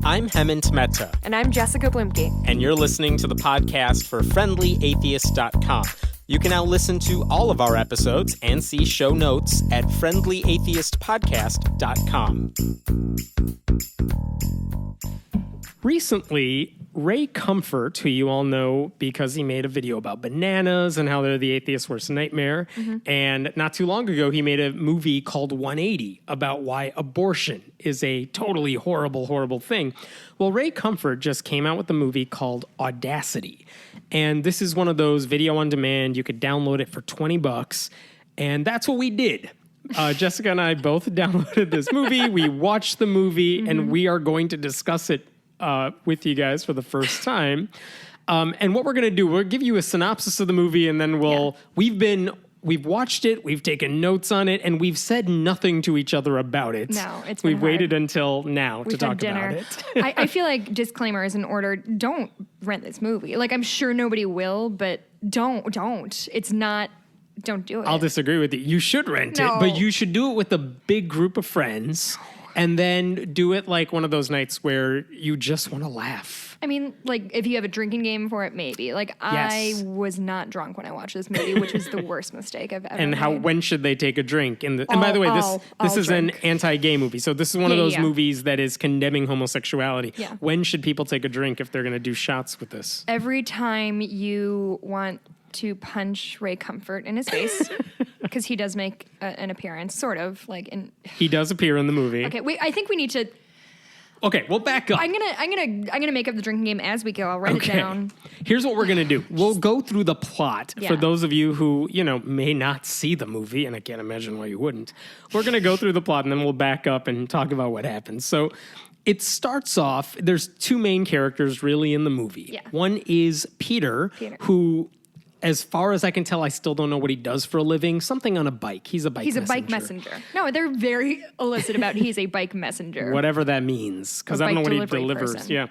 I'm Hemant Mehta. And I'm Jessica Blimke. And you're listening to the podcast for friendlyatheist.com. You can now listen to all of our episodes and see show notes at friendlyatheistpodcast.com. Recently, Ray Comfort, who you all know because he made a video about bananas and how they're the atheist's worst nightmare, and not too long ago, he made a movie called 180 about why abortion is a totally horrible, horrible thing. Well, Ray Comfort just came out with a movie called Audacity, and this is one of those video on demand. You could download it for $20, and that's what we did. Jessica and I both downloaded this movie. We watched the movie, and we are going to discuss it with you guys for the first time. And what we're going to do, we'll give you a synopsis of the movie, and then we've watched it, we've taken notes on it, and we've said nothing to each other about it. No, it's been We've waited until now to talk about it. I feel like disclaimer is in order. Don't rent this movie. Like, I'm sure nobody will, but don't. It's not, don't do it. I'll disagree with you. You should rent it, but you should do it with a big group of friends. And then do it like one of those nights where you just want to laugh. I mean, like, if you have a drinking game for it, maybe. Like, yes. I was not drunk when I watched this movie, which was the worst mistake I've ever made. When should they take a drink? And by the way, this is an anti-gay movie. So this is one of those movies that is condemning homosexuality. Yeah. When should people take a drink if they're going to do shots with this? Every time you want to punch Ray Comfort in his face. Because he does make an appearance, sort of like in. He does appear in the movie. Okay, I think we need to. Okay, we'll back up. I'm gonna make up the drinking game as we go. I'll write it down. Here's what we're gonna do. We'll go through the plot for those of you who may not see the movie, and I can't imagine why you wouldn't. We're gonna go through the plot, and then we'll back up and talk about what happens. So. It starts off. There's two main characters really in the movie. Yeah. One is Peter. Who. As far as I can tell, I still don't know what he does for a living. Something on a bike. He's a bike messenger. He's a bike messenger. No, they're very illicit about he's a bike messenger. Whatever that means. Because I don't know what he delivers. Person. Yeah.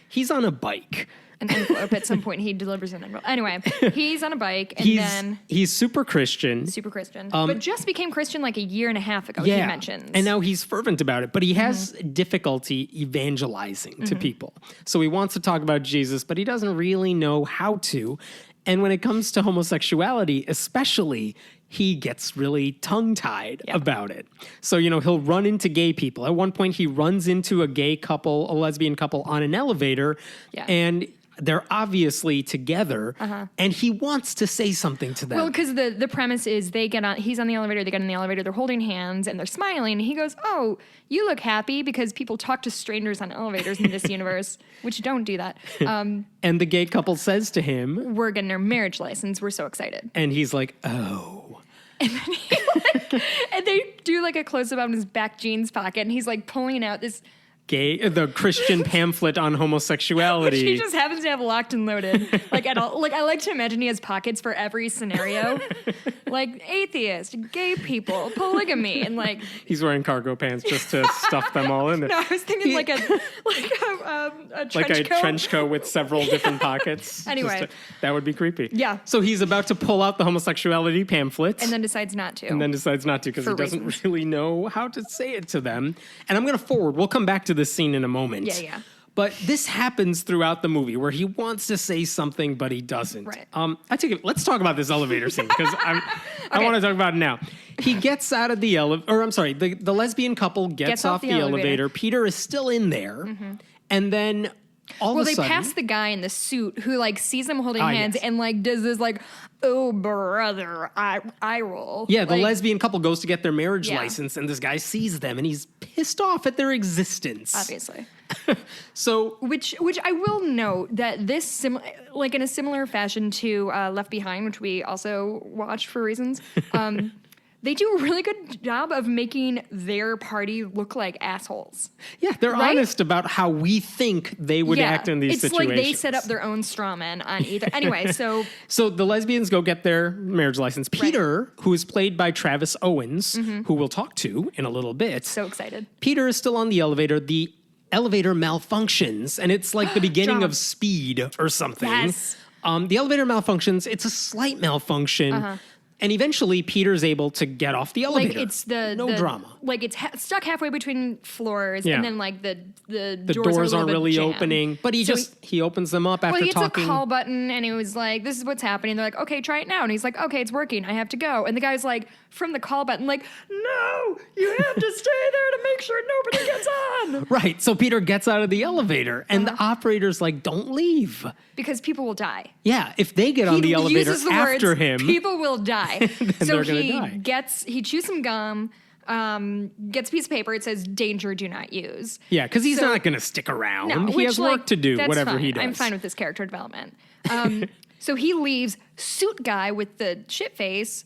He's on a bike. An envelope. At some point, he delivers an envelope. Anyway, he's on a bike, and he's super Christian. Super Christian. But just became Christian like a year and a half ago, he mentions. And now he's fervent about it. But he has difficulty evangelizing to people. So he wants to talk about Jesus, but he doesn't really know how to. And when it comes to homosexuality, especially, he gets really tongue-tied about it. So, he'll run into gay people. At one point, he runs into a lesbian couple on an elevator, and they're obviously together, and he wants to say something to them. Well, because the premise is he's on the elevator, they get in the elevator, they're holding hands, and they're smiling, and he goes, "Oh, you look happy," because people talk to strangers on elevators in this universe, which don't do that. And the gay couple says to him, "We're getting our marriage license, we're so excited." And he's like, "Oh." And then and they do like a close-up on his back jeans pocket, and he's like pulling out this... the Christian pamphlet on homosexuality. Which he just happens to have locked and loaded. Like at all. Like I like to imagine he has pockets for every scenario. Like atheist, gay people, polygamy, and like he's wearing cargo pants just to stuff them all in there. No, I was thinking like a trench coat. Trench coat with several different pockets. Anyway. That would be creepy. Yeah. So he's about to pull out the homosexuality pamphlet. And then decides not to. Because he doesn't really know how to say it to them. And I'm going to forward. We'll come back to this scene in a moment. Yeah. But this happens throughout the movie where he wants to say something, but he doesn't. Right. Let's talk about this elevator scene because I want to talk about it now. He gets out of the elevator, the lesbian couple gets off the elevator. Peter is still in there. And then all of a sudden... they pass the guy in the suit who like sees them holding hands and like does this like, "Oh, brother," eye roll. Yeah, the lesbian couple goes to get their marriage license, and this guy sees them, and he's pissed off at their existence. Obviously. So, which I will note that this in a similar fashion to Left Behind, which we also watched for reasons. They do a really good job of making their party look like assholes. Yeah, they're honest about how we think they would act in these situations. It's like they set up their own straw men on either. Anyway, so the lesbians go get their marriage license. Peter, who is played by Travis Owens, who we'll talk to in a little bit. So excited. Peter is still on the elevator. The elevator malfunctions, and it's like the beginning of Speed or something. Yes. The elevator malfunctions. It's a slight malfunction. And eventually, Peter's able to get off the elevator. Like it's no drama. Like it's stuck halfway between floors, Yeah. and then like the Doors aren't really jammed. opening, but he opens them up after Well, he hits talking. a call button, and he was like, "This is what's happening." They're like, "Okay, try it now." And he's like, "Okay, it's working. I have to go." And the guy's like, from the call button, like, "No, you have to stay there to make sure nobody gets on." Right. So Peter gets out of the elevator, and the operator's like, "Don't leave." Because people will die. Yeah, if they get on the elevator uses the after words, him, people will die. So they're gonna die. he chews some gum, gets a piece of paper. It says "Danger, do not use." yeah, because he's not going to stick around. No, he which, has like, work to do, that's whatever fine. he does. I'm fine with this character development. So he leaves. Suit guy with the shit face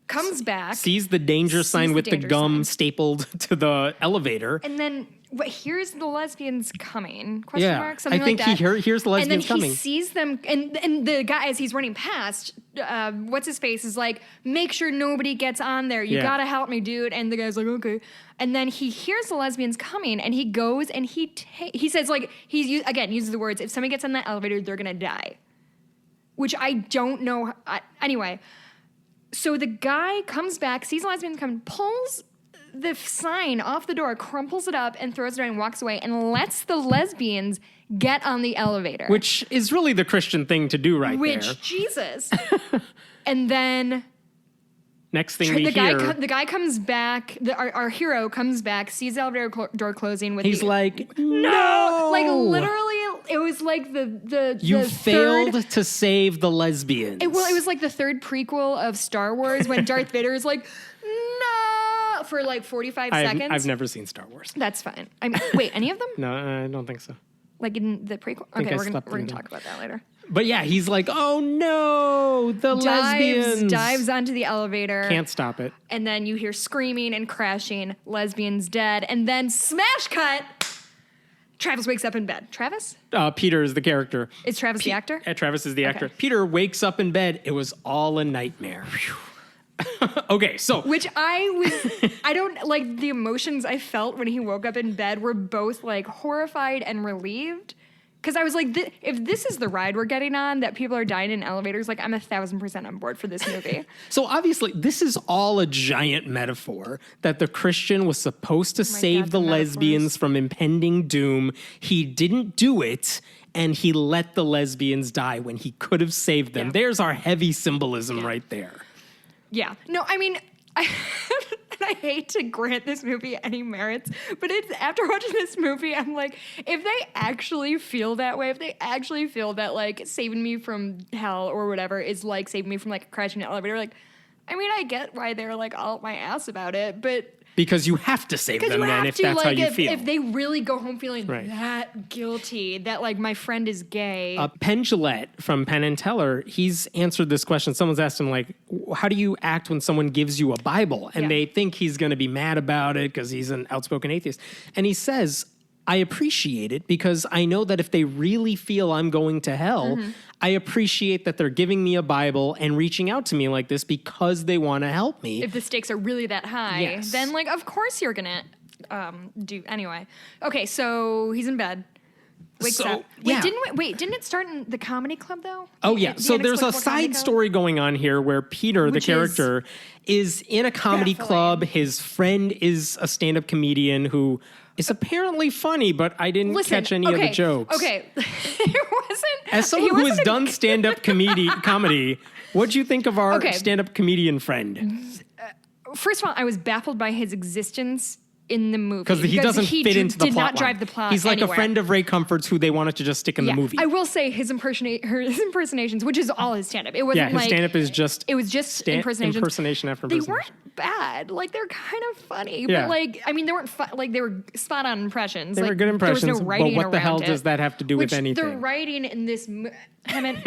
comes back. Sees the danger sign the with the danger gum sign. stapled to the elevator. And then here's the lesbians coming? Yeah, Mark, something I think like that. he hears the lesbians and then coming. he sees them, and the guy as he's running past, what's his face is like, "Make sure nobody gets on there. You Yeah. gotta help me, dude." And the guy's like, "Okay." And then he hears the lesbians coming, and he goes and he says like uses the words, "If somebody gets on that elevator, they're gonna die," which I don't know. Anyway, so the guy comes back, sees the lesbians coming, pulls the sign off the door, crumples it up, and throws it away and walks away and lets the lesbians get on the elevator. Which is really the Christian thing to do there. Jesus. And then Next thing we hear... the guy comes back, our hero comes back, sees the elevator door closing with He's like, no! Like, literally, it was like You the failed third, to save the lesbians. it was like the third prequel of Star Wars when Darth Vader is like, "No," for like 45 seconds. I've never seen Star Wars. That's fine. I mean, wait, any of them? No, I don't think so. Like in the prequel? think Okay, I we're slept gonna through talk about that later. But yeah, he's like, oh no, the lesbians. Dives onto the elevator. Can't stop it. And then you hear screaming and crashing, lesbians dead, and then smash cut. Travis wakes up in bed. Travis? Peter is the character. Is Travis the actor? Travis is the actor. Okay. Peter wakes up in bed. It was all a nightmare. Okay, so... Which I don't, like, the emotions I felt when he woke up in bed were both, like, horrified and relieved. Because I was like, if this is the ride we're getting on, that people are dying in elevators, like, I'm 1,000% on board for this movie. So obviously, this is all a giant metaphor that the Christian was supposed to save the lesbians from impending doom. He didn't do it, and he let the lesbians die when he could have saved them. Yeah. There's our heavy symbolism right there. Yeah. No, I mean, I hate to grant this movie any merits, but it's after watching this movie, I'm like, if they actually feel that way, if they actually feel that, like, saving me from hell or whatever is like saving me from, like, crashing an elevator, like, I mean, I get why they're, like, all up my ass about it, but... Because you have to save them then if that's like, how you feel. If they really go home feeling Right. that guilty, that, like, my friend is gay. Penn Jillette from Penn and Teller, he's answered this question. Someone's asked him, like, how do you act when someone gives you a Bible? And they think he's going to be mad about it because he's an outspoken atheist. And he says, I appreciate it because I know that if they really feel I'm going to hell, I appreciate that they're giving me a Bible and reaching out to me like this because they want to help me. If the stakes are really that high, then, like, of course you're going to do... Anyway. Okay, so he's in bed. Wakes up. Wait, didn't it start in the comedy club, though? Oh, yeah. So there's a Inexplicable Comedy side Club? story going on here where Peter, the character, is in a comedy baffling. club. His friend is a stand-up comedian who is apparently funny, but I didn't catch any of the jokes. Okay. It wasn't... As someone who has done stand-up comedy, what'd you think of our stand-up comedian friend? First of all, I was baffled by his existence in the movie. Because he doesn't fit into the plot did not line. drive the plot He's like anywhere. a friend of Ray Comfort's who they wanted to just stick in the movie. I will say his impersonations, which is all his stand-up. It wasn't his stand-up is just... It was just impersonations. Impersonation after They impersonation. weren't bad. Like, they're kind of funny. Yeah. But, like, I mean, they weren't... Like, they were spot-on impressions. They like, were good impressions, there was no writing but what the hell around it, does that have to do with which anything? The writing in this... I mean,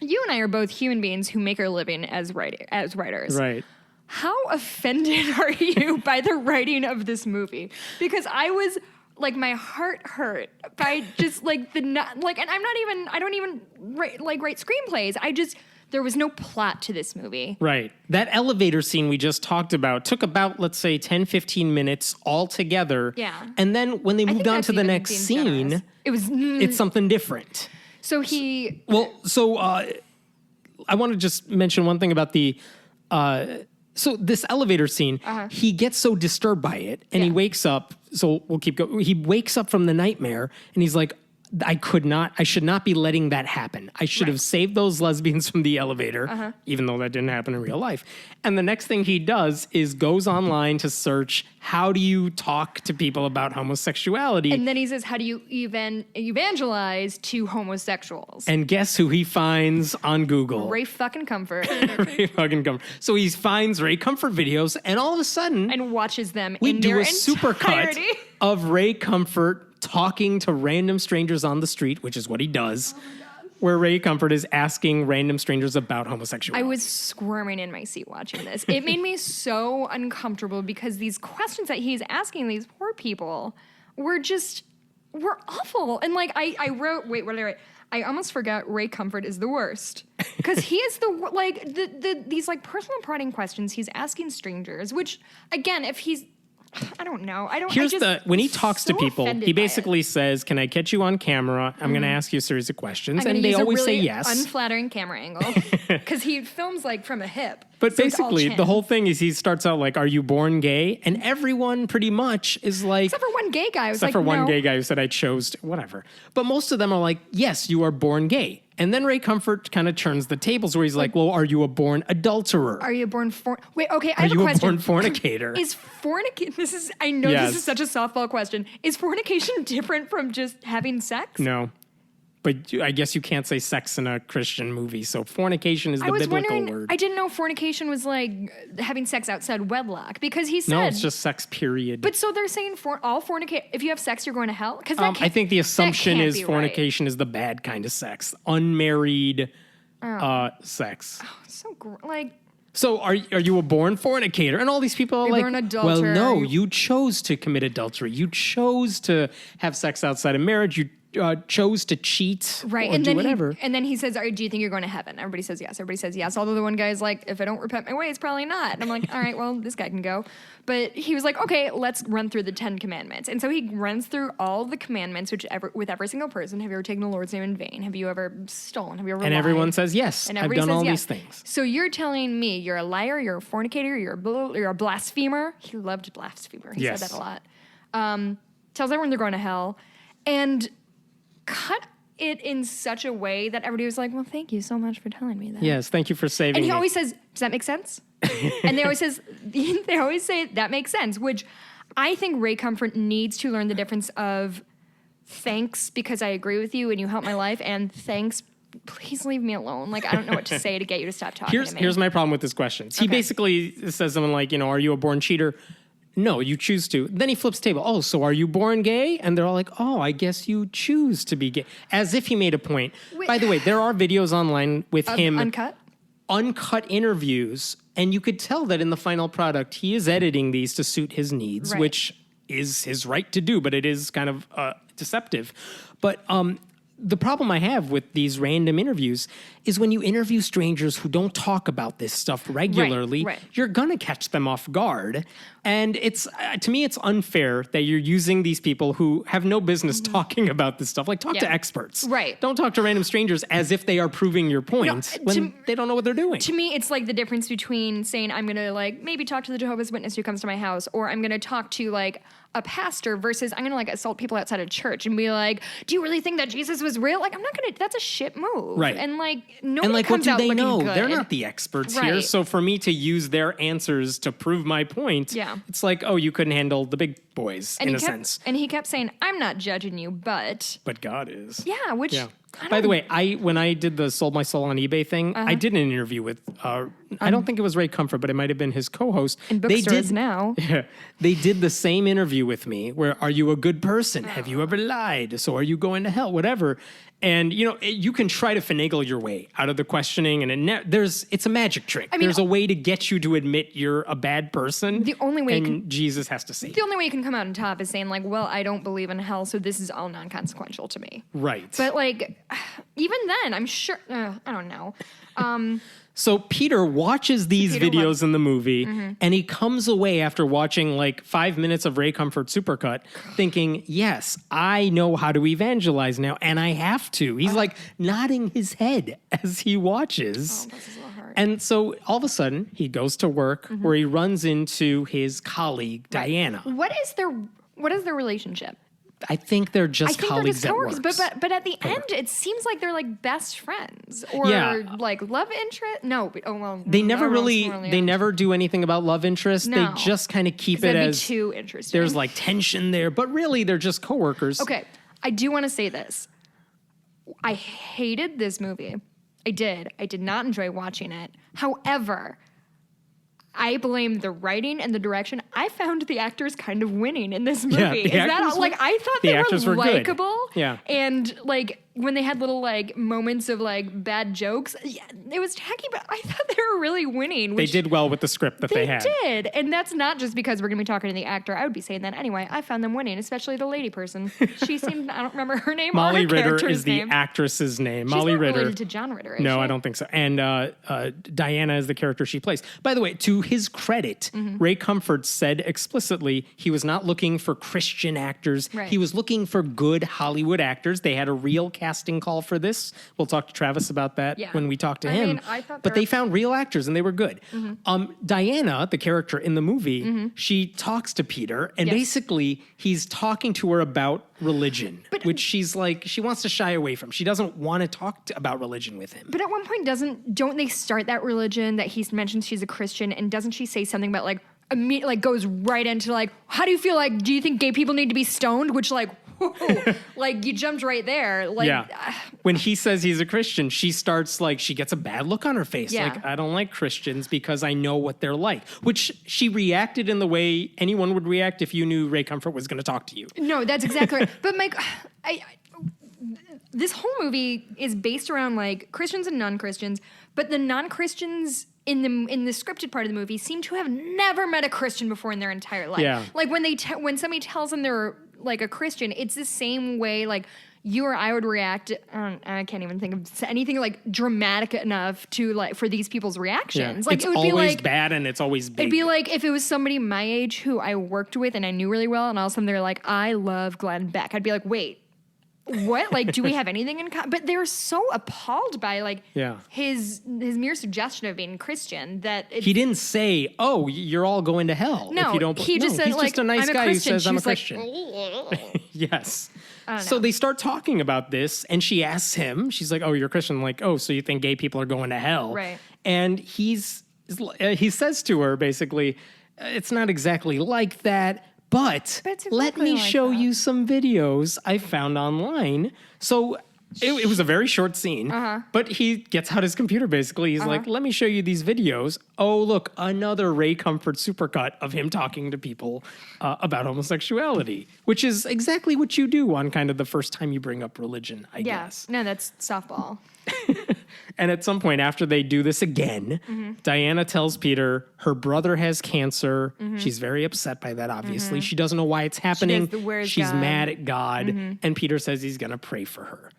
you and I are both human beings who make our living as writers. Right. How offended are you by the writing of this movie? Because I was... Like, my heart hurt by just, like, and I don't even write screenplays. There was no plot to this movie. Right. That elevator scene we just talked about took about, let's say, 10, 15 minutes all together. Yeah. And then when they moved on to the next scene, it's something different. So he... Well, so I want to just mention one thing about the So this elevator scene, he gets so disturbed by it, and he wakes up. So we'll keep going. He wakes up from the nightmare, and he's like, I should not be letting that happen. I should have saved those lesbians from the elevator, even though that didn't happen in real life. And the next thing he does is goes online to search, how do you talk to people about homosexuality? And then he says, how do you evangelize to homosexuals? And guess who he finds on Google? Ray fucking Comfort. Ray fucking Comfort. So he finds Ray Comfort videos, and all of a sudden... and watches them we in do their a supercut entirety. of Ray Comfort talking to random strangers on the street, which is what he does, where Ray Comfort is asking random strangers about homosexuality. I was squirming in my seat watching this. It made me so uncomfortable because these questions that he's asking these poor people were awful. And like I wrote, wait, what did I write? I almost forgot Ray Comfort is the worst because he is these like personal prodding questions he's asking strangers, which again, if he's, I don't know. When he talks to people, he basically it. says, "Can I catch you on camera? I'm going to ask you a series of questions," and they use always a really say yes. Unflattering camera angle because he films like from a hip. But so it's all basically, chin. the whole thing is he starts out like, "Are you born gay?" And everyone pretty much is like, except for one gay guy. Except for one gay guy who said, "I chose to," whatever. But most of them are like, "Yes, you are born gay." And then Ray Comfort kind of turns the tables where he's like, well, are you a born adulterer? Are you a born wait, okay, I have a question. Are you a born fornicator? Is fornication, this is such a softball question. Is fornication different from just having sex? No. But I guess you can't say sex in a Christian movie, so fornication is the biblical word. I didn't know fornication was like having sex outside wedlock because he said... No, it's just sex, period. But so they're saying all fornication, if you have sex, you're going to hell? Because I think the assumption is fornication is the bad kind of sex. Unmarried sex. Oh, so like... So are you a born fornicator? And all these people are like, well, no, you chose to commit adultery. You chose to have sex outside of marriage. You chose to cheat or and do whatever. And then he says, do you think you're going to heaven? Everybody says yes. Everybody says yes. Although the one guy's like, if I don't repent my ways, probably not. And I'm like, all right, well, this guy can go. But he was like, okay, let's run through the 10 commandments. And so he runs through all the commandments, with every single person. Have you ever taken the Lord's name in vain? Have you ever stolen? Have you ever lied? Everyone says yes. I've done all these things. So you're telling me you're a liar, you're a fornicator, you're a blasphemer. He loved blasphemer. He said that a lot. Tells everyone they're going to hell. And cut it in such a way that everybody was like, well, thank you so much for telling me that. Yes, thank you for saving me. And he always says, does that make sense? And they always say, that makes sense, which I think Ray Comfort needs to learn the difference of thanks because I agree with you and you helped my life, and thanks, please leave me alone. Like, I don't know what to say to get you to stop talking to me. Here's my problem with his questions. He basically says something like, are you a born cheater? No, you choose to. Then he flips the table. Oh, so are you born gay? And they're all like, oh, I guess you choose to be gay. As if he made a point. By the way, there are videos online with him. Uncut interviews. And you could tell that in the final product, he is editing these to suit his needs, which is his right to do, but it is kind of deceptive. But the problem I have with these random interviews is when you interview strangers who don't talk about this stuff regularly, you're going to catch them off guard. And it's to me, it's unfair that you're using these people who have no business talking about this stuff. Like, talk to experts. Don't talk to random strangers as if they are proving your point when they don't know what they're doing. To me, it's like the difference between saying I'm going to like maybe talk to the Jehovah's Witness who comes to my house, or I'm going to talk to like a pastor versus I'm going to like assault people outside of church and be like, do you really think that Jesus was real? Like, I'm not going to, that's a shit move. And like, nobody comes out looking good. What do they know? They're not the experts here. So for me to use their answers to prove my point, it's like, oh, you couldn't handle the big boys in a sense. And he kept saying, I'm not judging you, but God is. Yeah, which... Yeah. By the way, when I did the Sold My Soul on eBay thing, I did an interview with, I don't think it was Ray Comfort, but it might have been his co-host. In bookstores now. Yeah, they did the same interview with me where, are you a good person? Have you ever lied? So are you going to hell? Whatever. And, you can try to finagle your way out of the questioning, and it's a magic trick. There's a way to get you to admit you're a bad person. The only way Jesus has to save you. The only way you can come out on top is saying, like, well, I don't believe in hell, so this is all non-consequential to me. Right. But, like, even then, I'm sure, I don't know. So Peter watches these videos in the movie, and he comes away after watching like 5 minutes of Ray Comfort Supercut thinking, yes, I know how to evangelize now, and I have to. He's like nodding his head as he watches. Oh, this is a little hard. part. And so all of a sudden, he goes to work where he runs into his colleague, Diana. What is their relationship? I think they're just colleagues at work. But at the end, it seems like they're like best friends or like love interest. No, they never do anything about love interest. No. They just kind of keep it as too interesting. There's like tension there, but really they're just coworkers. Okay, I do want to say this. I hated this movie. I did not enjoy watching it. However, I blame the writing and the direction. I found the actors kind of winning in this movie. I thought they were likable. Yeah. And like when they had little like moments of like bad jokes, it was tacky, but I thought they were really winning. They did well with the script that they had. They did. And that's not just because we're going to be talking to the actor. I would be saying that anyway. I found them winning, especially the lady person. She seemed, I don't remember her name. Molly or her Ritter is the actress's name. She's Molly not Ritter. related to John Ritter, is No, she? I don't think so. And Diana is the character she plays. By the way, to his credit, Ray Comfort said explicitly he was not looking for Christian actors. Right. He was looking for good Hollywood actors. They had a real casting call for this. We'll talk to Travis about that when we talk to him. But they found real actors and they were good. Diana, the character in the movie, she talks to Peter and basically he's talking to her about religion, which she's like, she wants to shy away from. She doesn't want to talk about religion with him. But at one point, don't they start that religion that he mentions she's a Christian, and doesn't she say something about like goes right into like, how do you feel like, do you think gay people need to be stoned? Which like, whoa, like you jumped right there. Like, when he says he's a Christian, she starts like, she gets a bad look on her face. Yeah. Like, I don't like Christians because I know what they're like, which she reacted in the way anyone would react if you knew Ray Comfort was going to talk to you. No, that's exactly right. But Mike, this whole movie is based around like Christians and non-Christians, but the non-Christians in the scripted part of the movie seem to have never met a Christian before in their entire life. Yeah. Like when when somebody tells them they're like a Christian, it's the same way like you or I would react. I can't even think of anything like dramatic enough to like for these people's reactions. Yeah. Like it's it would always be like bad and it's always big. It'd be like if it was somebody my age who I worked with and I knew really well, and all of a sudden they're like, I love Glenn Beck. I'd be like, wait. What? Like, do we have anything in common? But they're so appalled by like his mere suggestion of being Christian that he didn't say, "Oh, you're all going to hell." No, if you don't, he just said he's like, just a nice I'm guy a Christian. who says, "I'm a She's like, Christian." Yes. So they start talking about this, and she asks him. She's like, "Oh, you're a Christian." I'm like, "Oh, so you think gay people are going to hell?" Right. And he says to her basically, "It's not exactly like that." But let me show you some videos I found online. So it was a very short scene, but he gets out his computer basically. He's like, let me show you these videos. Oh, look, another Ray Comfort supercut of him talking to people about homosexuality, which is exactly what you do on kind of the first time you bring up religion, I guess. No, that's softball. And at some point after they do this again, Diana tells Peter her brother has cancer. She's very upset by that, obviously. She doesn't know why it's happening. She's mad at God. And Peter says he's going to pray for her.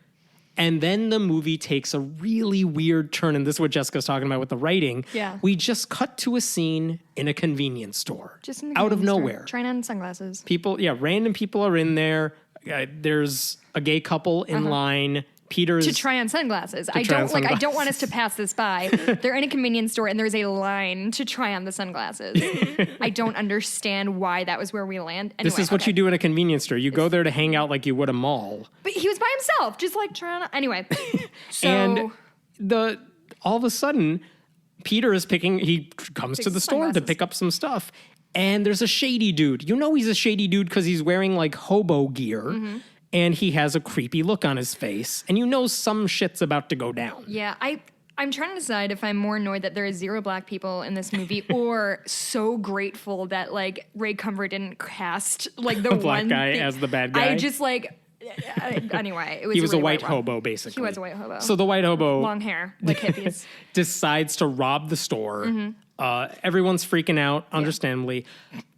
And then the movie takes a really weird turn. And this is what Jessica's talking about with the writing. Yeah. We just cut to a scene in a convenience store. Just in out of nowhere. Trying on sunglasses. Random people are in there. There's a gay couple in line. Peter's to try on sunglasses. I don't want us to pass this by. They're in a convenience store and there's a line to try on the sunglasses. I don't understand why that was where we land. Anyway, this is what you do in a convenience store. You go there to hang out like you would a mall. But he was by himself, just like trying on. Anyway, so and all of a sudden, Peter is he comes to the store to pick up some stuff. And there's a shady dude. You know he's a shady dude because he's wearing like hobo gear. And he has a creepy look on his face. And you know some shit's about to go down. Yeah, I'm trying to decide if I'm more annoyed that there are 0 black people in this movie or so grateful that, like, Ray Comfort didn't cast, like, the black guy as the bad guy. I just, like... Anyway, it was he was really a white hobo, basically. He was a white hobo. So the white hobo... Long hair, like hippies. decides to rob the store. Everyone's freaking out, understandably.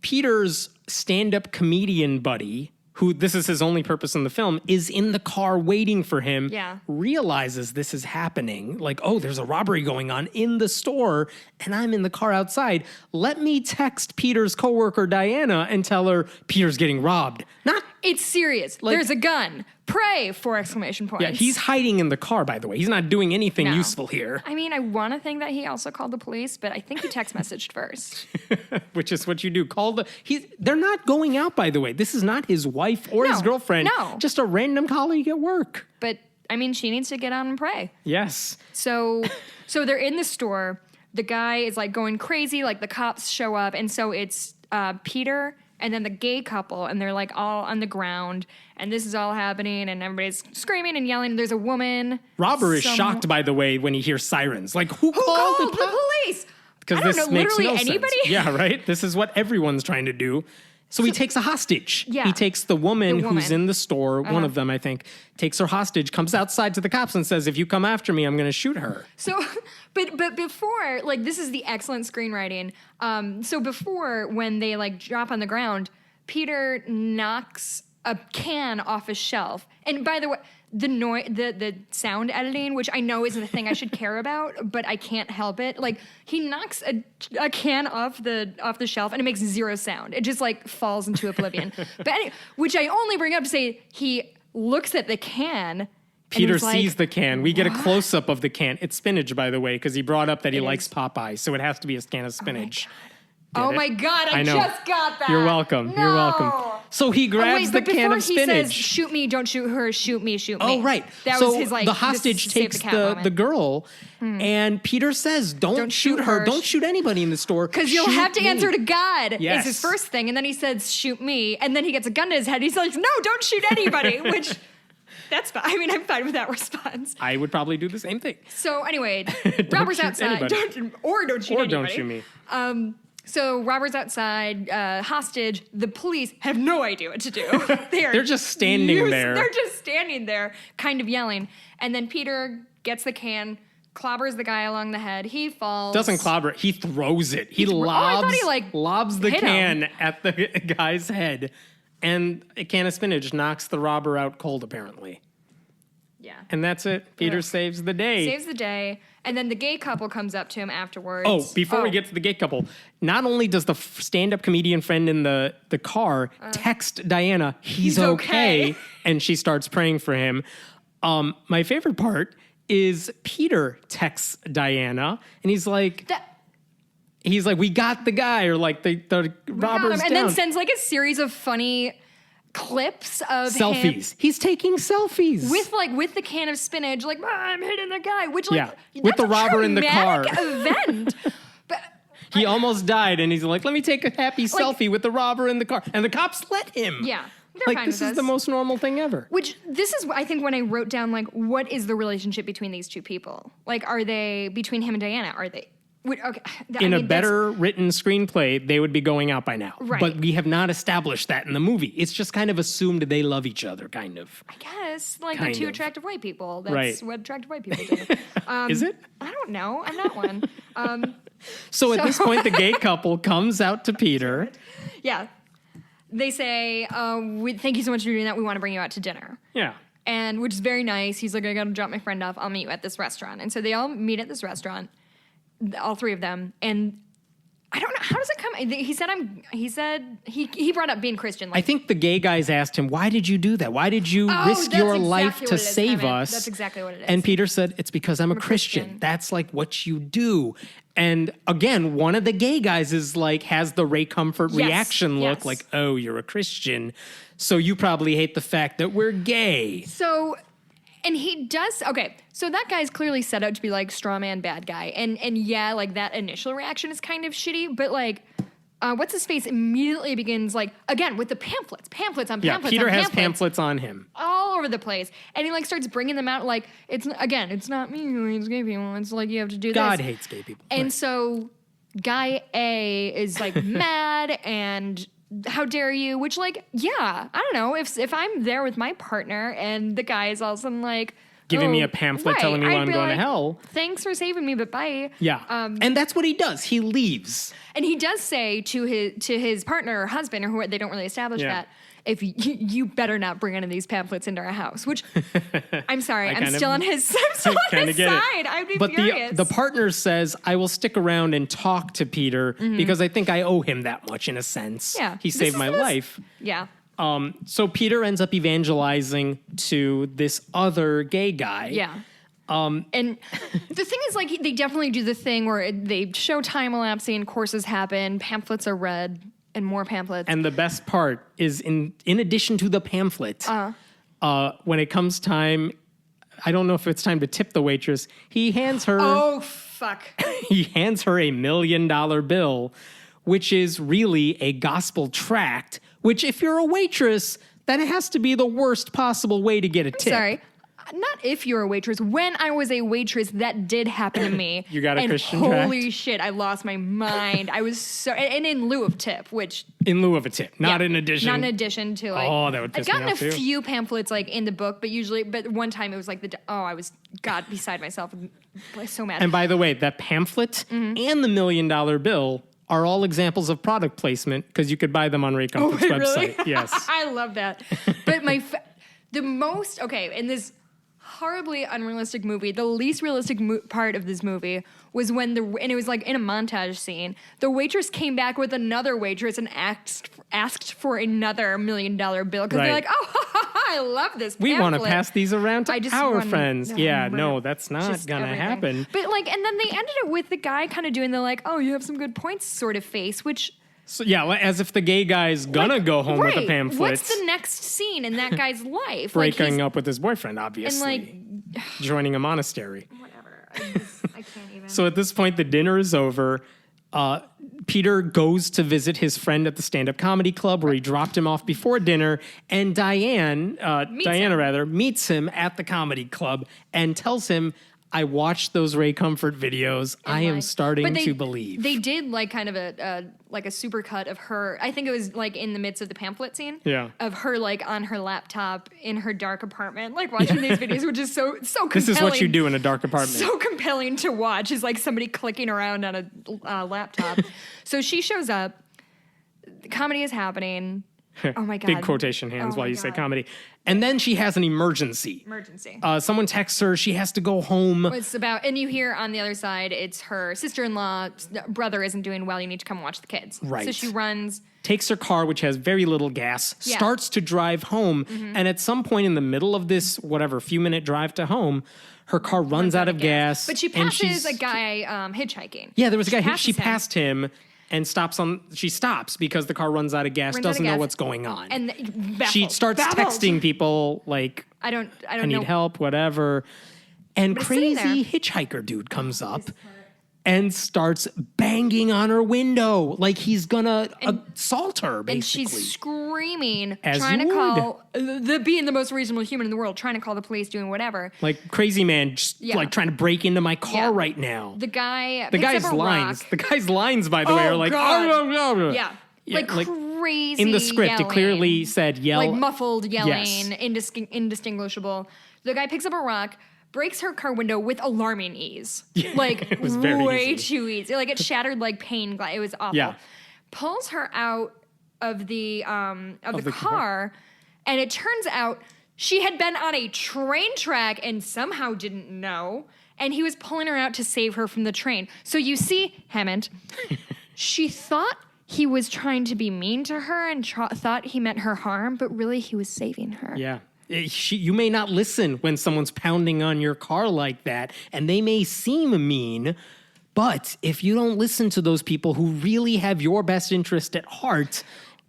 Peter's stand-up comedian buddy... who this is his only purpose in the film, is in the car waiting for him, realizes this is happening. Like, oh, there's a robbery going on in the store, and I'm in the car outside. Let me text Peter's coworker, Diana, and tell her Peter's getting robbed. Not It's serious. Like- There's a gun. Pray! 4 exclamation points. Yeah, he's hiding in the car, by the way. He's not doing anything No. useful here, I mean, I want to think that he also called the police, but I think he text messaged first. which is what you do. They're not going out, by the way. This is not his wife or his No, girlfriend. no. Just a random colleague at work. But I mean, she needs to get on and pray. Yes. So they're in the store. The guy is like going crazy. Like the cops show up, and so it's Peter and then the gay couple, and they're like all on the ground, and this is all happening, and everybody's screaming and yelling. There's a woman. Robert is shocked, by the way, when he hears sirens. Like, who called the police? Because I don't this know, makes literally no anybody? sense. Yeah, right? This is what everyone's trying to do. So he takes a hostage. Yeah. He takes the woman The woman. who's in the store, one of them, I think, takes her hostage, comes outside to the cops and says, if you come after me, I'm going to shoot her. So, but before, like, this is the excellent screenwriting. So before, when they like drop on the ground, Peter knocks a can off a shelf. And by the way, the sound editing, which I know isn't a thing I should care about, but I can't help it. Like, he knocks a can off the shelf and it makes zero sound. It just like falls into oblivion. Which I only bring up to say he looks at the can. Peter he's like, sees the can. We get a close-up of the can. It's spinach, by the way, because he brought up that he likes Popeye, so it has to be a can of spinach. Oh my God, I know. just got that. You're welcome. No. You're welcome. So he grabs the can of He spinach. says, shoot me, don't shoot her, shoot me, shoot me. Oh, right. That so was his, like, the this hostage save takes the cat the moment. girl, and Peter says, don't shoot her. Don't shoot anybody in the store. Because you'll Shoot have to me." answer to God Yes. is his first thing. And then he says, shoot me. And then he gets a gun to his head. He's like, no, don't shoot anybody, which... That's fine. I mean, I'm fine with that response. I would probably do the same thing. So anyway, Don't Robert's shoot outside. anybody. Don't shoot Or anybody. don't shoot me. So Robert's outside, hostage. The police have no idea what to do. They're just standing there. They're just standing there, kind of yelling. And then Peter gets the can, clobbers the guy along the head. He falls. Doesn't clobber it. He throws it. He I lobs, thought he, like, lobs the hit can him. at the guy's head. And a can of spinach knocks the robber out cold, apparently. Yeah. And that's it. Peter Yeah. saves the day. Saves the day. And then the gay couple comes up to him afterwards. Oh, before we get to the gay couple, not only does the stand-up comedian friend in the car text Diana, he's okay, and she starts praying for him. My favorite part is Peter texts Diana, and he's like, we got the guy, or like the robber's down. And then sends like a series of funny clips of Selfies. him He's taking selfies. with the can of spinach, like, I'm hitting the guy, which like with that's the a robber in the car. traumatic event. But He almost died, and he's like, let me take a happy selfie with the robber in the car. And the cops let him. yeah, they're Like, fine this with is the most normal thing ever. Which this is, I think, when I wrote down like, what is the relationship between these two people? Like, are they between him and Diana? Are they? Okay, In a better written screenplay, they would be going out by now. Right. But we have not established that in the movie. It's just kind of assumed they love each other, kind of. I guess like Kind they're two of. attractive white people. That's Right. what attractive white people do. Is it? I don't know. I'm not one. So at this point, the gay couple comes out to Peter. Yeah. They say, thank you so much for doing that. We want to bring you out to dinner. Yeah. And which is very nice. He's like, I got to drop my friend off. I'll meet you at this restaurant. And so they all meet at this restaurant, all three of them. And I don't know, how does it come? He said he brought up being Christian. I think the gay guys asked him, why did you do that? Why did you risk that's your exactly life what to it is, save Kevin. us? That's exactly what it is. And Peter said, it's because I'm a Christian. Christian. That's like what you do. And again, one of the gay guys is like, has the Ray Comfort Yes, reaction look yes. like, oh, you're a Christian. So you probably hate the fact that we're gay. So, and he does, okay, so that guy's clearly set out to be like straw man bad guy. And yeah, like that initial reaction is kind of shitty, but like, what's his face immediately begins like, again, with the pamphlets on Yeah, pamphlets Peter on has pamphlets pamphlets on him. all over the place. And he like starts bringing them out like, it's not me who hates gay people. It's like, you have to do God this. hates gay people. And Right. so guy A is like mad and how dare you? Which like, yeah, I don't know. If I'm there with my partner and the guy is all of a sudden like Giving me a pamphlet telling me why I'd I'm be going to like, hell. Thanks for saving me, but bye. Yeah. And that's what he does. He leaves. And he does say to his partner or husband or who they don't really establish Yeah. that if you better not bring any of these pamphlets into our house. Which I'm sorry, I'm kinda- still on his side. get it. I'd be But furious. the partner says, I will stick around and talk to Peter because I think I owe him that much in a sense. Yeah. He This saved is my the most- life. Yeah. So Peter ends up evangelizing to this other gay guy. Yeah. And the thing is, like, they definitely do the thing where they show time elapsing, courses happen, pamphlets are read, and more pamphlets. And the best part is, in addition to the pamphlet, when it comes time, I don't know if it's time to tip the waitress, he hands her... Oh, fuck. He hands her $1 million bill, which is really a gospel tract, which if you're a waitress, that has to be the worst possible way to get a tip. Sorry. Not if you're a waitress. When I was a waitress, that did happen to me. You got a Christian holy tract? shit, I lost my mind. I was so... And in lieu of tip, which... In lieu of a tip, not in addition. Not in addition to, like... Oh, that would piss me off, I've gotten too. a few pamphlets, like, in the book, but one time it was like I was, God, beside myself. I was so mad. And by the way, that pamphlet and the $1 million bill are all examples of product placement because you could buy them on Ray Comfort's website. Really? Yes. I love that. But in this horribly unrealistic movie, the least realistic part of this movie was when and it was like in a montage scene, the waitress came back with another waitress and asked for another $1 million bill because they're like, oh, I love this We want to pamphlet. pass these around to our friends. Yeah, no, that's not Just going to everything. happen. But like, and then they ended it with the guy kind of doing the like, oh, you have some good points sort of face, which... So, yeah, as if the gay guy's gonna go home with a pamphlet. What's the next scene in that guy's life? Breaking up with his boyfriend, obviously. And like... Joining a monastery. Whatever. I can't even. So at this point, the dinner is over. Peter goes to visit his friend at the stand-up comedy club where he dropped him off before dinner, and Diana meets him at the comedy club and tells him, I watched those Ray Comfort videos. I am starting to believe. They did like kind of a super cut of her. I think it was like in the midst of the pamphlet scene. Yeah. Of her like on her laptop in her dark apartment, like watching these videos, which is so compelling. This is what you do in a dark apartment. So compelling to watch is like somebody clicking around on a laptop. So she shows up. The comedy is happening. Oh my God. Big quotation hands while you say God. comedy. And then she has an emergency. Someone texts her. She has to go home. It's about, and you hear on the other side, it's her sister-in-law, brother isn't doing well, you need to come watch the kids. Right. So she runs. Takes her car, which has very little gas, starts to drive home. And at some point in the middle of this, few-minute drive to home, her car runs out of gas. But she passes a guy hitchhiking. Yeah, there was a guy. She passed him. And she stops because the car runs out of gas, doesn't know what's going on. And she starts texting people like, I need help, whatever. And crazy hitchhiker dude comes up and starts banging on her window like he's gonna assault her, basically. And she's screaming, As trying you to would. call, being the most reasonable human in the world, trying to call the police, doing whatever. Like, crazy man, just like trying to break into my car right now. The guy's lines. The guy's lines, by the way, are like, Yeah. Like crazy in the script, yelling. it clearly said yell. Like muffled yelling, Yes. indistinguishable. The guy picks up a rock, breaks her car window with alarming ease. Like, it was very way too easy. Like, it shattered like pane glass. It was awful. Yeah. Pulls her out of the car, and it turns out she had been on a train track and somehow didn't know, and he was pulling her out to save her from the train. So you see, Hammond, she thought he was trying to be mean to her and thought he meant her harm, but really he was saving her. Yeah. You may not listen when someone's pounding on your car like that, and they may seem mean, but if you don't listen to those people who really have your best interest at heart,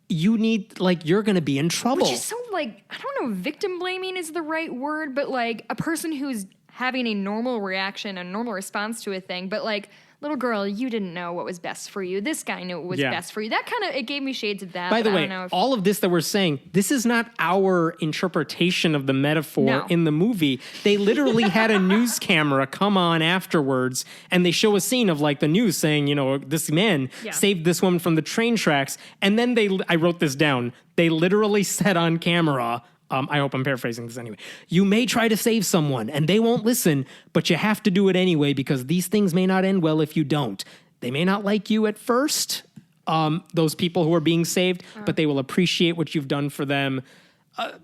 you're going to be in trouble. Which is so, like, I don't know, victim blaming is the right word, but, like, a person who's having a normal reaction, a normal response to a thing, but, like, little girl, you didn't know what was best for you. This guy knew what was best for you. That kind of, it gave me shades of that. By the way, all of this that we're saying, this is not our interpretation of the metaphor in the movie. They literally had a news camera come on afterwards, and they show a scene of like the news saying, this man saved this woman from the train tracks. And then I wrote this down. They literally said on camera, I hope I'm paraphrasing this anyway. You may try to save someone and they won't listen, but you have to do it anyway because these things may not end well if you don't. They may not like you at first, those people who are being saved, but they will appreciate what you've done for them.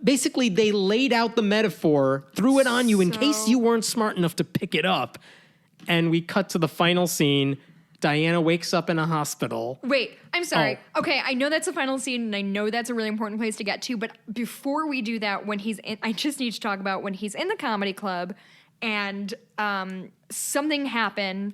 Basically, they laid out the metaphor, threw it on you in case you weren't smart enough to pick it up. And we cut to the final scene. Diana wakes up in a hospital. Wait, I'm sorry. Okay, I know that's the final scene, and I know that's a really important place to get to. But before we do that, when he's in, I just need to talk about when he's in the comedy club, and something happened.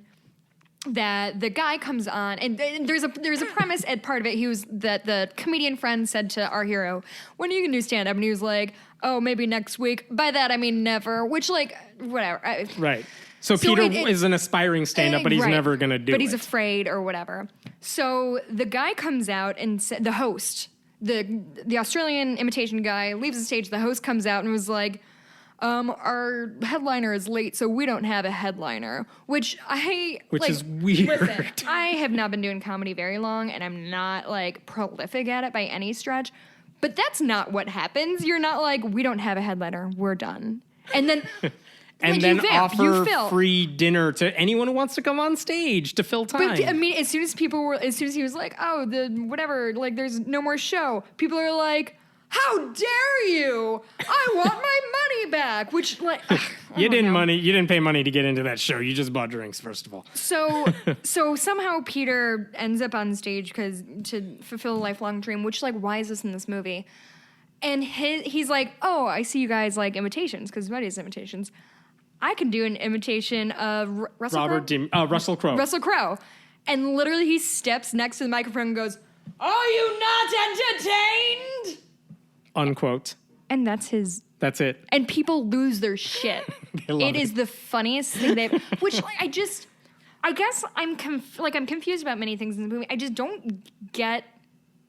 That the guy comes on, and there's a premise at part of it. He was that the comedian friend said to our hero, "When are you gonna do stand up?" And he was like, "Oh, maybe next week." By that I mean never. Which whatever. Right. So Peter is an aspiring stand up, but he's never gonna do it. But he's afraid or whatever. So the guy comes out and the host, the Australian imitation guy, leaves the stage. The host comes out and was like, our headliner is late, so we don't have a headliner. Which is weird. Listen, I have not been doing comedy very long, and I'm not prolific at it by any stretch. But that's not what happens. You're not like, we don't have a headliner, we're done. And then and then offer free dinner to anyone who wants to come on stage to fill time. But I mean, as soon as he was like, oh, there's no more show, people are like, how dare you? I want my money back. Which you didn't pay money to get into that show. You just bought drinks, first of all. So somehow Peter ends up on stage to fulfill a lifelong dream. Which why is this in this movie? And he's like, oh, I see you guys like imitations because everybody has imitations. I can do an imitation of Russell Crowe. Russell Crowe. And literally he steps next to the microphone and goes, "Are you not entertained?" Unquote. And that's it. And people lose their shit. It is the funniest thing which I guess I'm confused about many things in the movie. I just don't get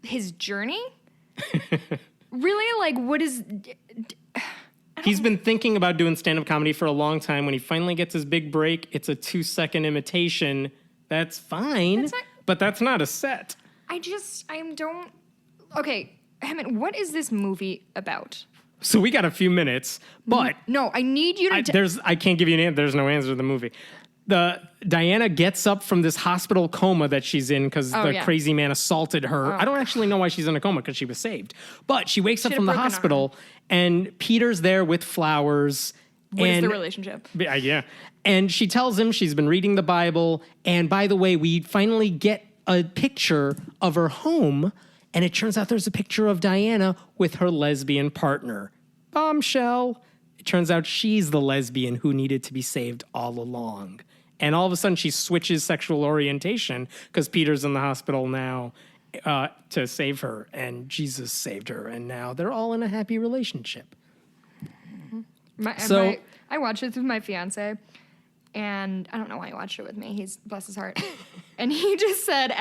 his journey. Really? What is... He's been thinking about doing stand-up comedy for a long time. When he finally gets his big break, it's a 2-second imitation. That's fine, but that's not a set. Okay, Hammond, what is this movie about? So we got a few minutes, but... No, I need you to... I can't give you an answer. There's no answer to the movie. Diana gets up from this hospital coma that she's in because crazy man assaulted her. I don't actually know why she's in a coma because she was saved. But she wakes up from the hospital and Peter's there with flowers. What is the relationship? Yeah. And she tells him she's been reading the Bible. And by the way, we finally get a picture of her home. And it turns out there's a picture of Diana with her lesbian partner. Bombshell. It turns out she's the lesbian who needed to be saved all along. And all of a sudden she switches sexual orientation because Peter's in the hospital now to save her. And Jesus saved her. And now they're all in a happy relationship. I watched it with my fiance. And I don't know why he watched it with me. He's, bless his heart. And he just said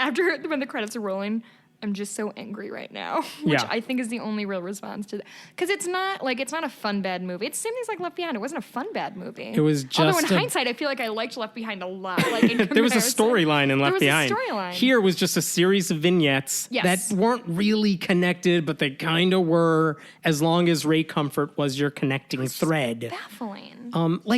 when the credits are rolling, I'm just so angry right now, which I think is the only real response to that. Because it's not a fun, bad movie. It's the same thing as Left Behind. It wasn't a fun, bad movie. It was just... Although in hindsight, I feel like I liked Left Behind a lot. There was a storyline in Left Behind. There was a storyline. Here was just a series of vignettes that weren't really connected, but they kind of were, as long as Ray Comfort was your connecting thread. Baffling.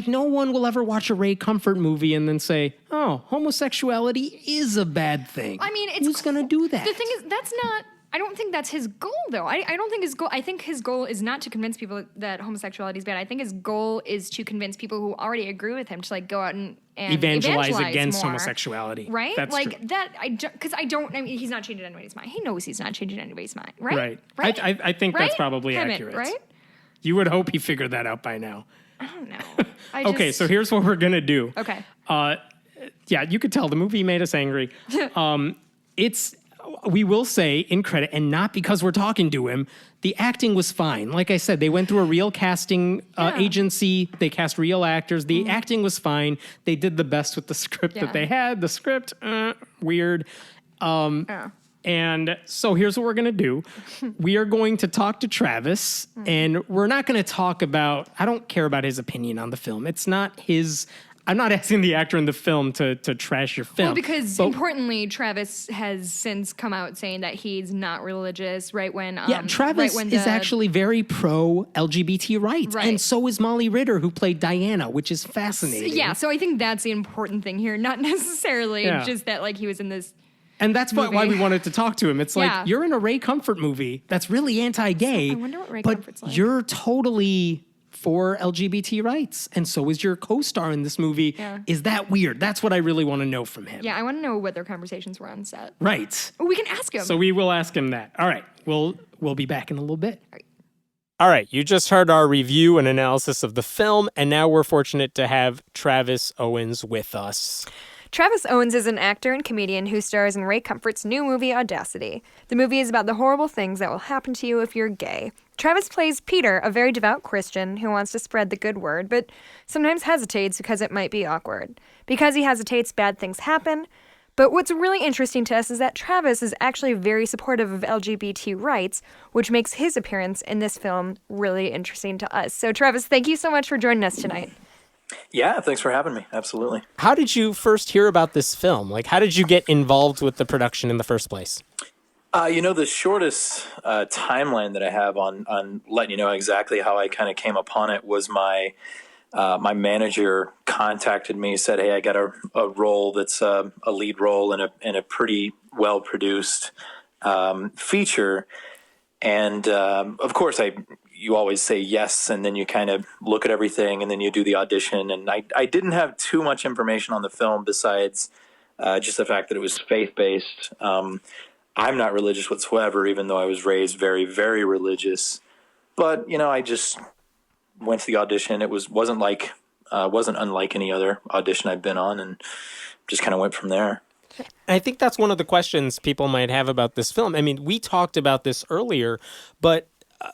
No one will ever watch a Ray Comfort movie and then say, oh, homosexuality is a bad thing. I mean, who's going to do that? The thing is, that's not... I don't think that's his goal, though. I don't think his goal... I think his goal is not to convince people that homosexuality is bad. I think his goal is to convince people who already agree with him to, go out and evangelize against more. Homosexuality. Right? That's true. That... Because I mean, he's not changing anybody's mind. He knows he's not changing anybody's mind, right? Right. I think that's probably accurate. Right? You would hope he figured that out by now. I don't know. Okay, so here's what we're going to do. Okay. You could tell the movie made us angry. We will say in credit, and not because we're talking to him, the acting was fine. Like I said, they went through a real casting agency. They cast real actors. The acting was fine. They did the best with the script that they had. The script, weird. And so here's what we're going to do. We are going to talk to Travis, and we're not going to talk about... I don't care about his opinion on the film. It's not his... I'm not asking the actor in the film to trash your film. Well, because importantly, Travis has since come out saying that he's not religious. Right when Travis is actually very pro LGBT rights, and so is Molly Ritter, who played Diana, which is fascinating. So I think that's the important thing here, not necessarily just that he was in this. And that's why we wanted to talk to him. It's you're in a Ray Comfort movie that's really anti-gay. I wonder what Ray Comfort's like. You're totally for LGBT rights, and so is your co-star in this movie. Yeah. Is that weird? That's what I really want to know from him. Yeah, I want to know what their conversations were on set. Right. We can ask him. So we will ask him that. All right. We'll be back in a little bit. All right, you just heard our review and analysis of the film, and now we're fortunate to have Travis Owens with us. Travis Owens is an actor and comedian who stars in Ray Comfort's new movie, Audacity. The movie is about the horrible things that will happen to you if you're gay. Travis plays Peter, a very devout Christian who wants to spread the good word, but sometimes hesitates because it might be awkward. Because he hesitates, bad things happen. But what's really interesting to us is that Travis is actually very supportive of LGBT rights, which makes his appearance in this film really interesting to us. So, Travis, thank you so much for joining us tonight. Yeah, thanks for having me. Absolutely. How did you first hear about this film? Like, how did you get involved with the production in the first place? The shortest timeline that I have on letting you know exactly how I kind of came upon it was my manager contacted me, said, "Hey, I got a role that's a lead role in a pretty well produced feature," and of course you always say yes, and then you kind of look at everything, and then you do the audition. And I didn't have too much information on the film besides just the fact that it was faith based. I'm not religious whatsoever, even though I was raised very, very religious. But I just went to the audition. It wasn't unlike any other audition I've been on, and just kind of went from there. I think that's one of the questions people might have about this film. I mean, we talked about this earlier, but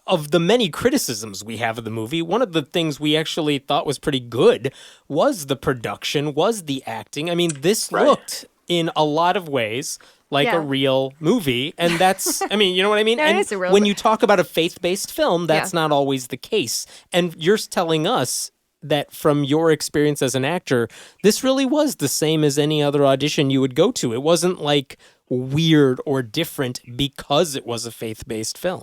of the many criticisms we have of the movie, one of the things we actually thought was pretty good was the production, was the acting. I mean, this looked in a lot of ways like a real movie, and that's, I mean, you know what I mean? No, and it is a real when you talk about a faith-based film, that's not always the case. And you're telling us that from your experience as an actor, this really was the same as any other audition you would go to. It wasn't like weird or different because it was a faith-based film.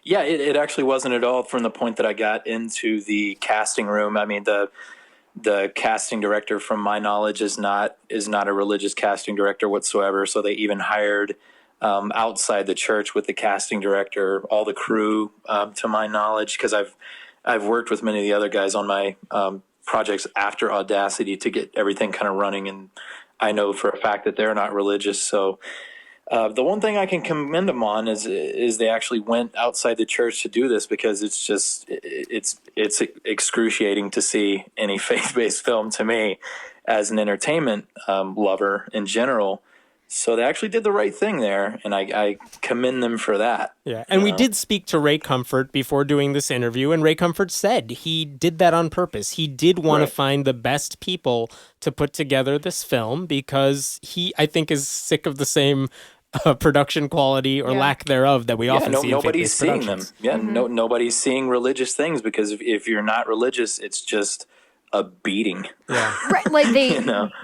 Yeah, it actually wasn't at all from the point that I got into the casting room. I mean, the casting director, from my knowledge, is not a religious casting director whatsoever. So they even hired outside the church with the casting director, all the crew, to my knowledge, because I've worked with many of the other guys on my projects after Audacity to get everything kind of running, and I know for a fact that they're not religious. So the one thing I can commend them on is they actually went outside the church to do this, because it's excruciating to see any faith-based film, to me, as an entertainment lover in general. So they actually did the right thing there, and I commend them for that. Yeah, and we did speak to Ray Comfort before doing this interview, and Ray Comfort said he did that on purpose. He did want to find the best people to put together this film, because he, I think, is sick of the same production quality or lack thereof that we often see in nobody's faith-based seeing them. productions. Yeah, nobody's seeing religious things, because if you're not religious, it's just a beating. Yeah. Right, like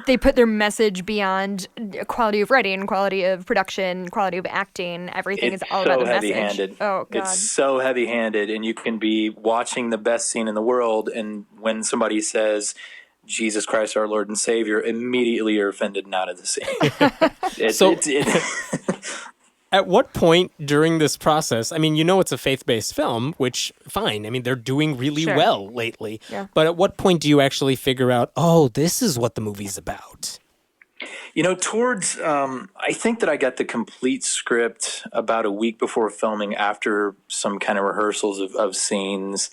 they put their message beyond quality of writing, quality of production, quality of acting. Everything is all about the message. Heavy-handed. Oh, God. It's so heavy-handed, and you can be watching the best scene in the world, and when somebody says, "Jesus Christ, our Lord and Savior," immediately you're offended and out of the scene. At what point during this process, I mean, it's a faith-based film, which, fine. I mean, they're doing really well lately. Yeah. But at what point do you actually figure out, oh, this is what the movie's about? Towards, I think that I got the complete script about a week before filming, after some kind of rehearsals of scenes.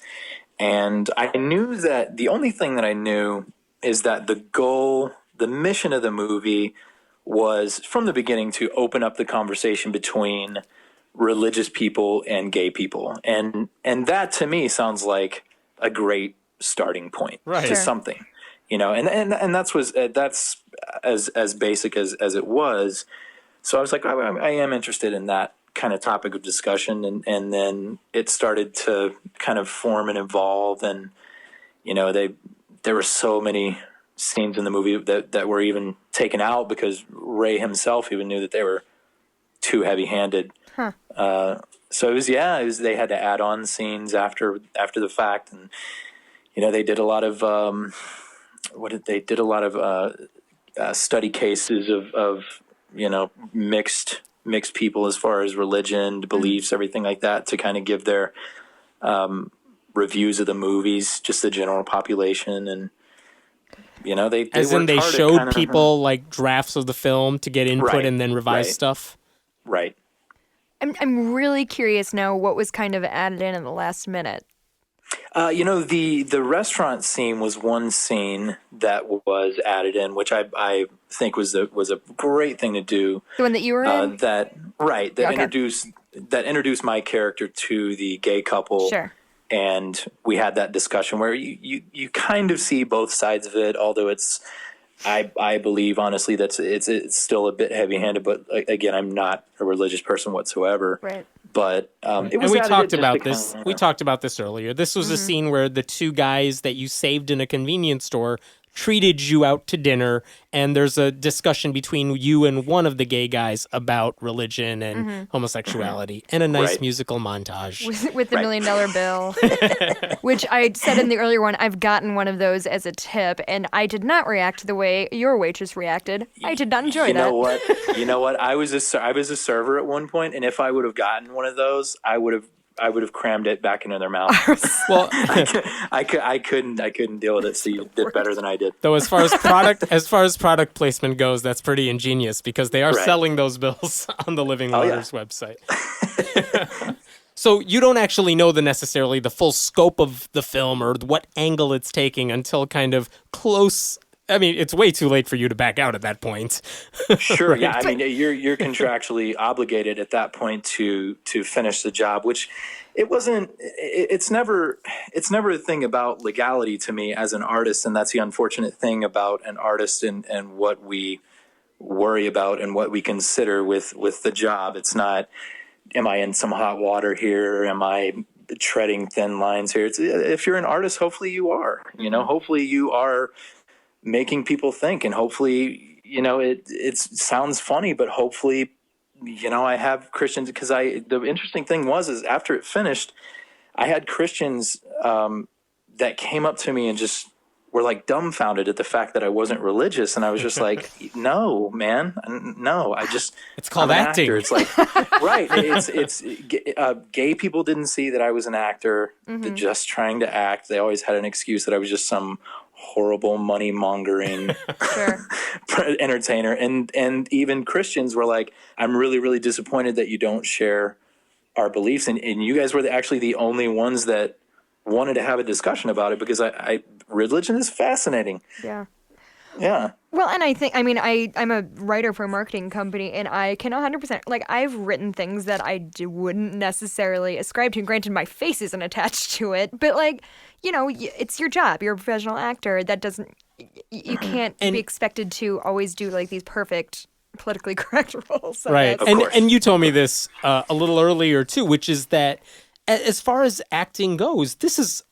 And I knew that the only thing that I knew is that the mission of the movie was, from the beginning, to open up the conversation between religious people and gay people. And that, to me, sounds like a great starting point to something. And that's as basic as it was. So I was like, I am interested in that kind of topic of discussion, and then it started to kind of form and evolve, and there were so many scenes in the movie that were even taken out because Ray himself even knew that they were too heavy-handed. So it was they had to add on scenes after the fact, and they did a lot of study cases of mixed people as far as religion, beliefs, everything like that, to kind of give their reviews of the movies, just the general population, and they as in worked they hard at showed kinda- people like drafts of the film to get input Right, and then revise right. stuff. Right. I'm really curious now what was kind of added in at the last minute. The restaurant scene was one scene that was added in, which I think was a great thing to do. The one that you were in? That Okay. introduced my character to the gay couple. Sure. And we had that discussion where you kind of see both sides of it, although I believe honestly that it's still a bit heavy-handed. But again, I'm not a religious person whatsoever. Right. But it was And we added talked just about to this. kinda- We talked about this earlier. This was a scene where the two guys that you saved in a convenience store treated you out to dinner, and there's a discussion between you and one of the gay guys about religion and homosexuality, and a nice Right. musical montage. With the $1 million bill, which I said in the earlier one, I've gotten one of those as a tip, and I did not react the way your waitress reacted. I did not enjoy that. You know what? I was a server at one point, and if I would have gotten one of those, I would have crammed it back into their mouth. Well, I couldn't deal with it. So you did better than I did. though as far as product placement goes, that's pretty ingenious because they are Right. selling those bills on the Living Oh, yeah. Waters website. So you don't actually know necessarily the full scope of the film or what angle it's taking until kind of close. I mean, it's way too late for you to back out at that point. Sure. Yeah. I mean, you're contractually obligated at that point to finish the job, which it wasn't. It's never a thing about legality to me as an artist, and that's the unfortunate thing about an artist and what we worry about and what we consider with the job. It's not, am I in some hot water here? Am I treading thin lines here? If you're an artist, hopefully you are. Hopefully you are making people think, and hopefully, it sounds funny, but hopefully, I have Christians, because the interesting thing is after it finished, I had Christians that came up to me and just were like dumbfounded at the fact that I wasn't religious, and I was just like, no, man, no, It's called I'm an acting. actor. It's like, right. It's gay people didn't see that I was an actor, just trying to act. They always had an excuse that I was just some horrible money mongering Sure. entertainer. And even Christians were like, I'm really, really disappointed that you don't share our beliefs. And you guys were actually the only ones that wanted to have a discussion about it, because religion is fascinating. Yeah. Yeah. Well, and I'm a writer for a marketing company, and I can 100%, I've written things that I wouldn't necessarily ascribe to. Granted, my face isn't attached to it, but it's your job. You're a professional actor. That doesn't, you can't be expected to always do these perfect politically correct roles. Right. Of course. And you told me this a little earlier too, which is that as far as acting goes, this is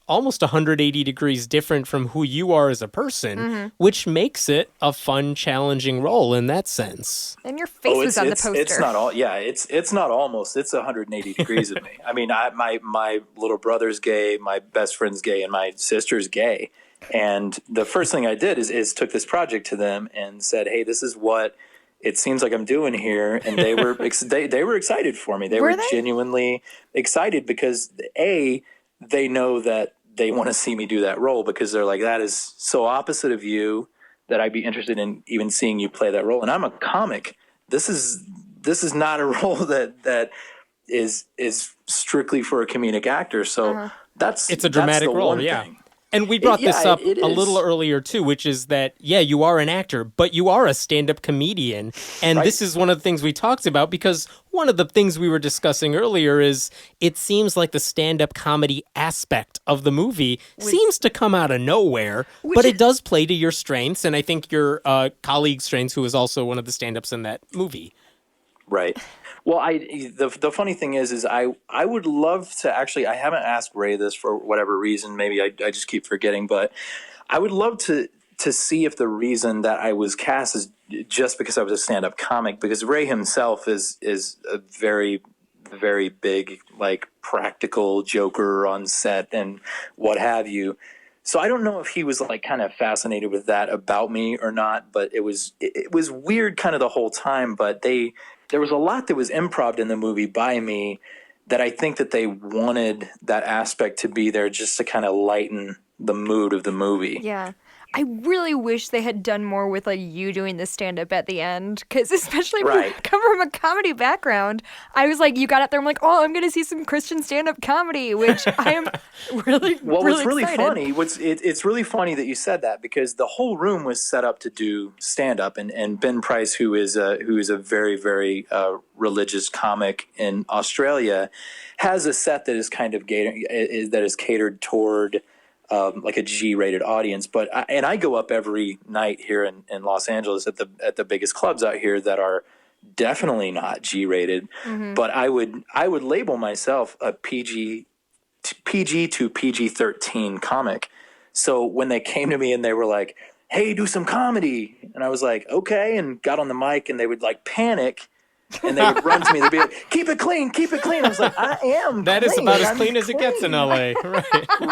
almost 180 degrees different from who you are as a person, which makes it a fun, challenging role in that sense. And your face was on the poster. It's not all. Yeah, it's not almost. It's 180 degrees of me. I mean, my little brother's gay, my best friend's gay, and my sister's gay. And the first thing I did is took this project to them and said, "Hey, this is what it seems like I'm doing here," and they were they were excited for me. They were genuinely excited because they know that they want to see me do that role, because they're like, that is so opposite of you that I'd be interested in even seeing you play that role. And I'm a comic. This is not a role that is strictly for a comedic actor. So It's a dramatic that's the role, one yeah. thing. And we brought this up it a little is. earlier, too, which is that, yeah, you are an actor, but you are a stand-up comedian. And this is one of the things we talked about, because one of the things we were discussing earlier is it seems like the stand-up comedy aspect of the movie seems to come out of nowhere, but it does play to your strengths, and I think your colleague's strengths, who is also one of the stand-ups in that movie. Right. Well, the funny thing is I would love to actually, I haven't asked Ray this for whatever reason. Maybe I just keep forgetting, but I would love to see if the reason that I was cast is just because I was a stand-up comic, because Ray himself is a very, very big, practical joker on set and what have you. So I don't know if he was kind of fascinated with that about me or not, but it was weird kind of the whole time. But there was a lot that was improv in the movie by me that I think that they wanted that aspect to be there just to kind of lighten the mood of the movie. Yeah. I really wish they had done more with like you doing the stand-up at the end, because especially if you come from a comedy background, I was like, you got up there, I'm like, oh, I'm going to see some Christian stand-up comedy, which I am really, well, really what's really excited. funny, it's really funny that you said that, because the whole room was set up to do stand-up, and Ben Price, who is a very, very religious comic in Australia, has a set that is kind of catered toward like a G-rated audience, but I go up every night here in Los Angeles at the biggest clubs out here that are definitely not G-rated. Mm-hmm. But I would label myself a PG to PG-13 comic. So when they came to me and they were like, "Hey, do some comedy," and I was like, "Okay," and got on the mic, and they would like panic. And they would run to me. They'd be like, keep it clean. I was like, I am That clean. is about as clean as it gets in LA. Right.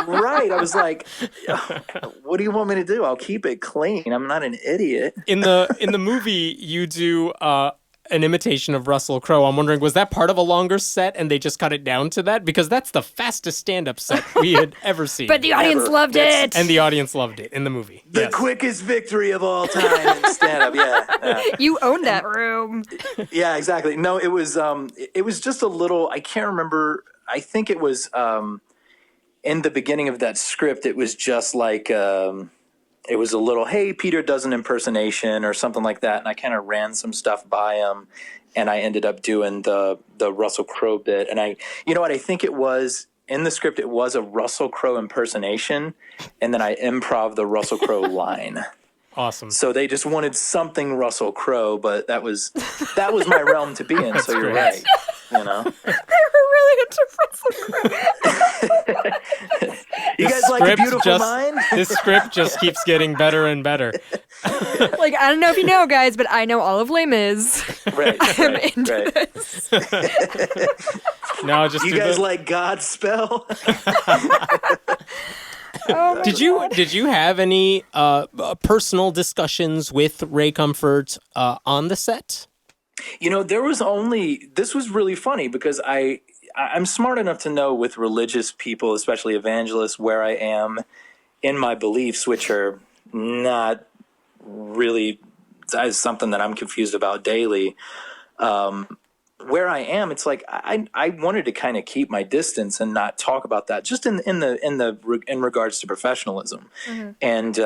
Right. I was like, what do you want me to do? I'll keep it clean. I'm not an idiot. In the movie, you do an imitation of Russell Crowe. I'm wondering, was that part of a longer set and they just cut it down to that? Because that's the fastest stand-up set we had ever seen. But the audience loved it. And the audience loved it in the movie. The quickest victory of all time in stand-up. Yeah. You owned that room. Yeah, exactly. No, it was just a little, I can't remember. I think it was in the beginning of that script, it was just like, it was a little, hey, Peter does an impersonation or something like that. And I kind of ran some stuff by him, and I ended up doing the Russell Crowe bit. And you know what, I think it was in the script, it was a Russell Crowe impersonation. And then I improv the Russell Crowe line. Awesome. So they just wanted something Russell Crowe, but that was my realm to be in. So you're great. right. You know, They were really into Russell Crowe. you guys like A Beautiful Mind? This script just keeps getting better and better. Like, I don't know if you know, guys, but I know all of Les Mis. Right. I'm into this. No, just You guys like Godspell? Oh Did you have any personal discussions with Ray Comfort on the set? You know, this was really funny because I'm smart enough to know with religious people, especially evangelists, where I am in my beliefs, which are not really as something that I'm confused about daily. Where I am, it's like I wanted to kind of keep my distance and not talk about that, just in regards to professionalism. Mm-hmm. And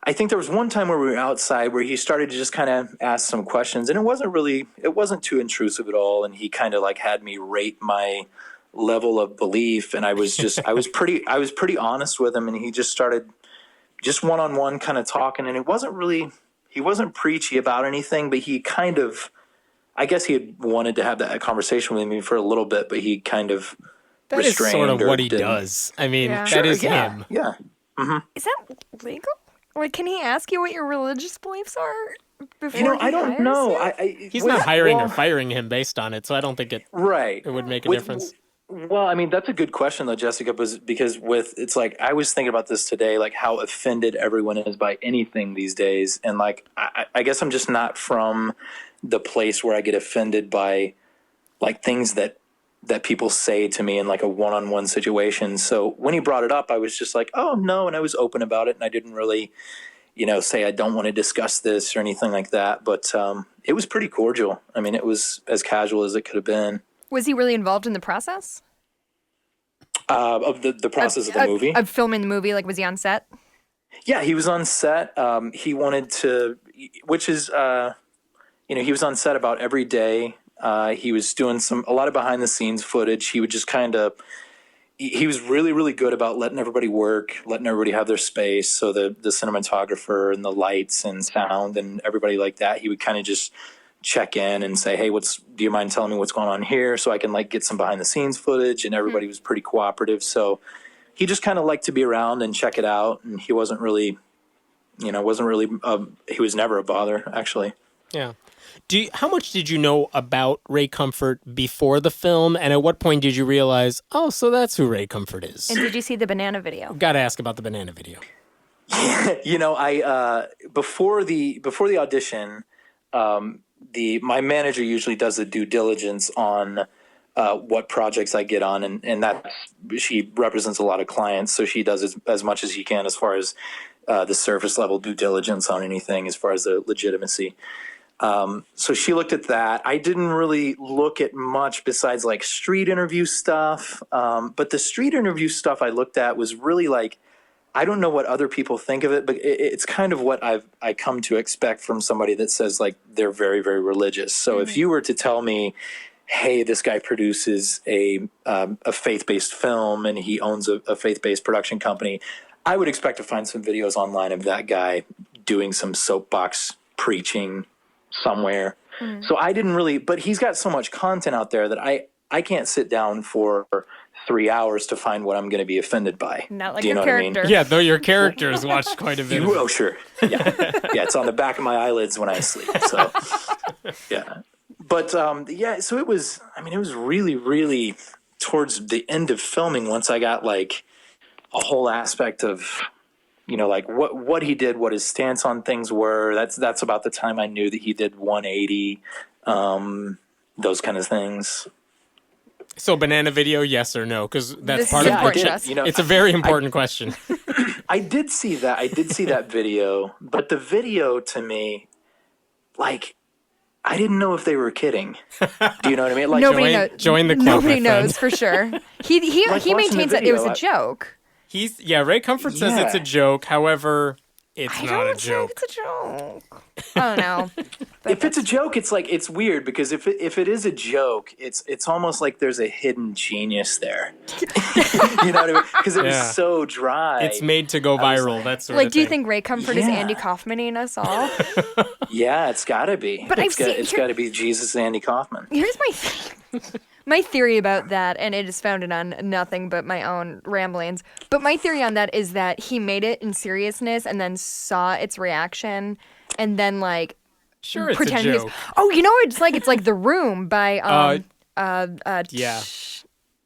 I think there was one time where we were outside where he started to just kind of ask some questions, and it wasn't too intrusive at all. And he kind of like had me rate my level of belief, and I was pretty honest with him, and he just started just one-on-one kind of talking, and he wasn't preachy about anything, but he kind of, I guess he had wanted to have that conversation with me for a little bit, but he kind of that is restrained. Sort of what he didn't. does. I mean, Yeah. that is yeah, him. Yeah. Mm-hmm. Is that legal? Like, can he ask you what your religious beliefs are before You know, he I don't hires know. you? He's not hiring or firing him based on it, so I don't think it would make a difference. Well, I mean, that's a good question, though, Jessica, because it's like I was thinking about this today, like how offended everyone is by anything these days. And like, I guess I'm just not from the place where I get offended by like things that people say to me in like a one-on-one situation. So when he brought it up, I was just like, oh, no. And I was open about it. And I didn't really, say I don't want to discuss this or anything like that. But it was pretty cordial. I mean, it was as casual as it could have been. Was he really involved in the process? Of the process of the movie? Of filming the movie? Like, was he on set? Yeah, he was on set. He wanted to, which is, he was on set about every day. He was doing a lot of behind the scenes footage. He would just he was really, really good about letting everybody work, letting everybody have their space. So the cinematographer and the lights and sound and everybody like that, he would kind of just check in and say, hey, do you mind telling me what's going on here? So I can like get some behind the scenes footage, and everybody was pretty cooperative. So he just kind of liked to be around and check it out. And he wasn't really, he was never a bother, actually. Yeah. How much did you know about Ray Comfort before the film, and at what point did you realize, oh, so that's who Ray Comfort is? And did you see the banana video? Got to ask about the banana video. I before the audition, my manager usually does the due diligence on what projects I get on, and that she represents a lot of clients, so she does as much as she can as far as the surface level due diligence on anything as far as the legitimacy. So she looked at that. I didn't really look at much besides like street interview stuff. But the street interview stuff I looked at was really like, I don't know what other people think of it, but it's kind of what I come to expect from somebody that says like they're very, very religious. So if you were to tell me, hey, this guy produces a faith-based film and he owns a faith-based production company, I would expect to find some videos online of that guy doing some soapbox preaching somewhere. So I didn't really, but he's got so much content out there that I can't sit down for 3 hours to find what I'm going to be offended by. Not like Do you your know what I mean? character. Yeah, though your character has watched quite a bit of it. Oh, sure. Yeah. Yeah, it's on the back of my eyelids when I sleep. So, yeah. But, so it was really, really towards the end of filming once I got, like, a whole aspect of, like what he did, what his stance on things were. That's about the time I knew that he did 180, those kind of things. So banana video, yes or no? Because that's This part is of important the to us. It's a very important question. I did see that. I did see that video, but the video to me, like, I didn't know if they were kidding. Do you know what I mean? Like, Nobody join- knows. join the club, Nobody my friend. knows for sure. He watching the maintains that it was a video, joke. Ray Comfort says it's a Yeah. joke. However, it's I not a don't joke. think it's a joke. I don't know. if it's a joke, it's like it's weird because if it is a joke, it's almost like there's a hidden genius there. You know what I mean? Because it Yeah. was so dry. It's made to go viral. That's sort Like, of do you thing. think Ray Comfort is Yeah. Andy Kaufman-ing us all? Yeah, it's got to be. But I've it's seen- got to be Jesus and Andy Kaufman. Here's my theory about that, and it is founded on nothing but my own ramblings. But my theory on that is that he made it in seriousness and then saw its reaction, and then like Sure, it's pretend a he's. joke. Oh, you know what it's like? It's like The Room by Yeah.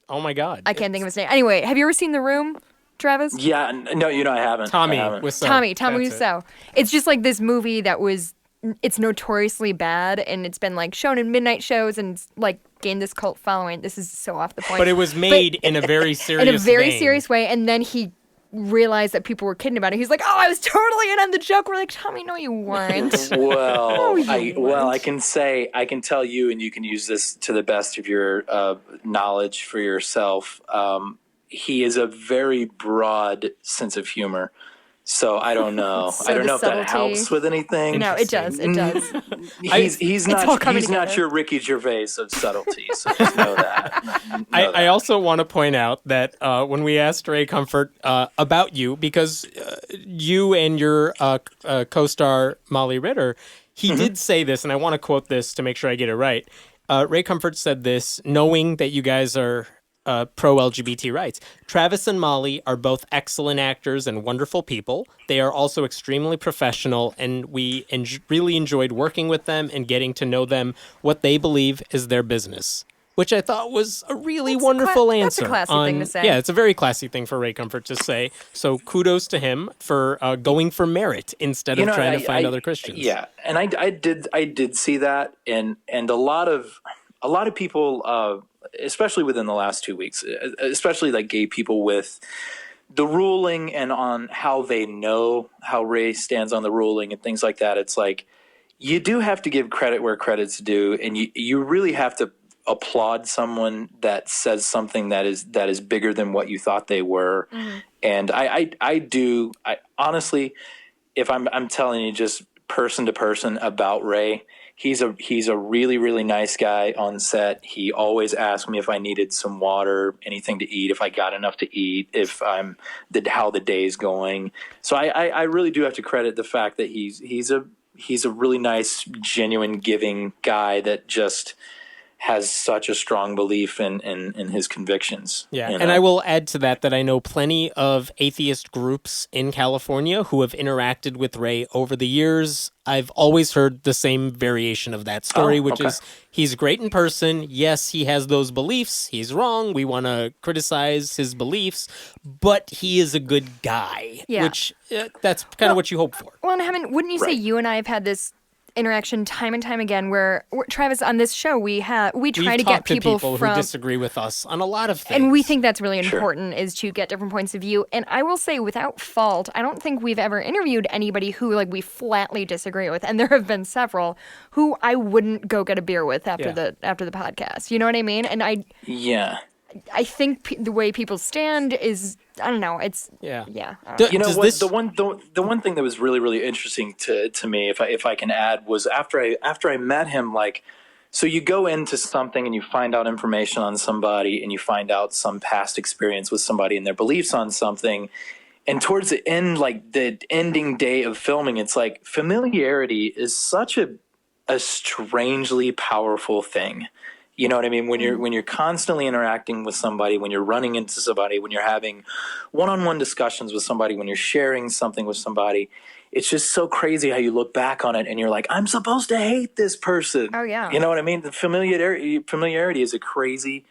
Oh my God. I can't think of his name. Anyway, have you ever seen The Room, Travis? Yeah, no, I haven't. Tommy I haven't. Wiseau. Tommy That's it. Wiseau. It's just like this movie that was. It's notoriously bad, and it's been like shown in midnight shows and it's, like gained this cult following. This is so off the point. But it was made in a very serious in a very vein. serious way, and then he realized that people were kidding about it. He's like, "Oh, I was totally in on the joke." We're like, "Tommy, no, you weren't." Well, you I can tell you, and you can use this to the best of your knowledge for yourself. He is a very broad sense of humor. So I don't know. So I don't the know if that subtlety- helps with anything. No, it does. It does. He's all not coming he's not together. your Ricky Gervais of subtlety. So just know that. I also want to point out that when we asked Ray Comfort about you, because you and your co-star Molly Ritter, he did say this, and I want to quote this to make sure I get it right. Ray Comfort said this, knowing that you guys are pro-LGBT rights. Travis and Molly are both excellent actors and wonderful people. They are also extremely professional, and we really enjoyed working with them and getting to know them, what they believe is their business. Which I thought was a really wonderful answer. That's a classy thing to say. Yeah, it's a very classy thing for Ray Comfort to say. So kudos to him for going for merit instead of trying to find other Christians. Yeah, and I did see that, and a lot of people, especially within the last 2 weeks, especially like gay people with the ruling and on how they know how Ray stands on the ruling and things like that. It's like you do have to give credit where credit's due, and you really have to applaud someone that says something that is bigger than what you thought they were. And I do honestly, if I'm telling you just person to person about Ray, he's a really, really nice guy on set. He always asked me if I needed some water, anything to eat, if I got enough to eat, if how the day's going. So I really do have to credit the fact that he's a really nice, genuine, giving guy that just has such a strong belief in his convictions. Yeah, you and know? I will add to that I know plenty of atheist groups in California who have interacted with Ray over the years. I've always heard the same variation of that story, which is he's great in person. Yes, he has those beliefs. He's wrong. We want to criticize his beliefs, but he is a good guy, Yeah. which that's kind of what you hope for. Well, and Hemant, wouldn't you say you and I have had this interaction time and time again where Travis, on this show, we try We've to get talked people who from disagree with us on a lot of things. and we think that's really important is to get different points of view. And I will say, without fault, I don't think we've ever interviewed anybody who like we flatly disagree with. And there have been several who I wouldn't go get a beer with after the podcast. You know what I mean? And I think the way people stand is, I don't know. It's I don't know. The one thing that was really, really interesting to me, if I can add, was after I met him, like, so you go into something and you find out information on somebody and you find out some past experience with somebody and their beliefs on something. And towards the end, like the ending day of filming, it's like familiarity is such a strangely powerful thing. You know what I mean? When you're constantly interacting with somebody, when you're running into somebody, when you're having one-on-one discussions with somebody, when you're sharing something with somebody, it's just so crazy how you look back on it and you're like, I'm supposed to hate this person. Oh, yeah. You know what I mean? The familiarity is a crazy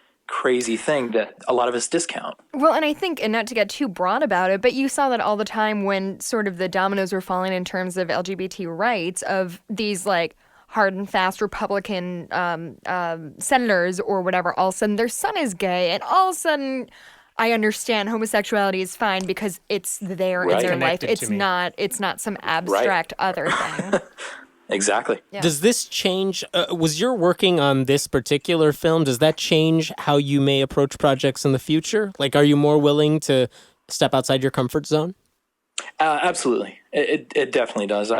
thing that a lot of us discount. Well, and I think, and not to get too broad about it, but you saw that all the time when sort of the dominoes were falling in terms of LGBT rights of these like hard and fast Republican senators or whatever. All of a sudden their son is gay, and all of a sudden I understand homosexuality is fine because it's there in their life. It's not some abstract other thing. Exactly. Yeah. Does this change? Was your working on this particular film? Does that change how you may approach projects in the future? Like, are you more willing to step outside your comfort zone? Absolutely. It definitely does.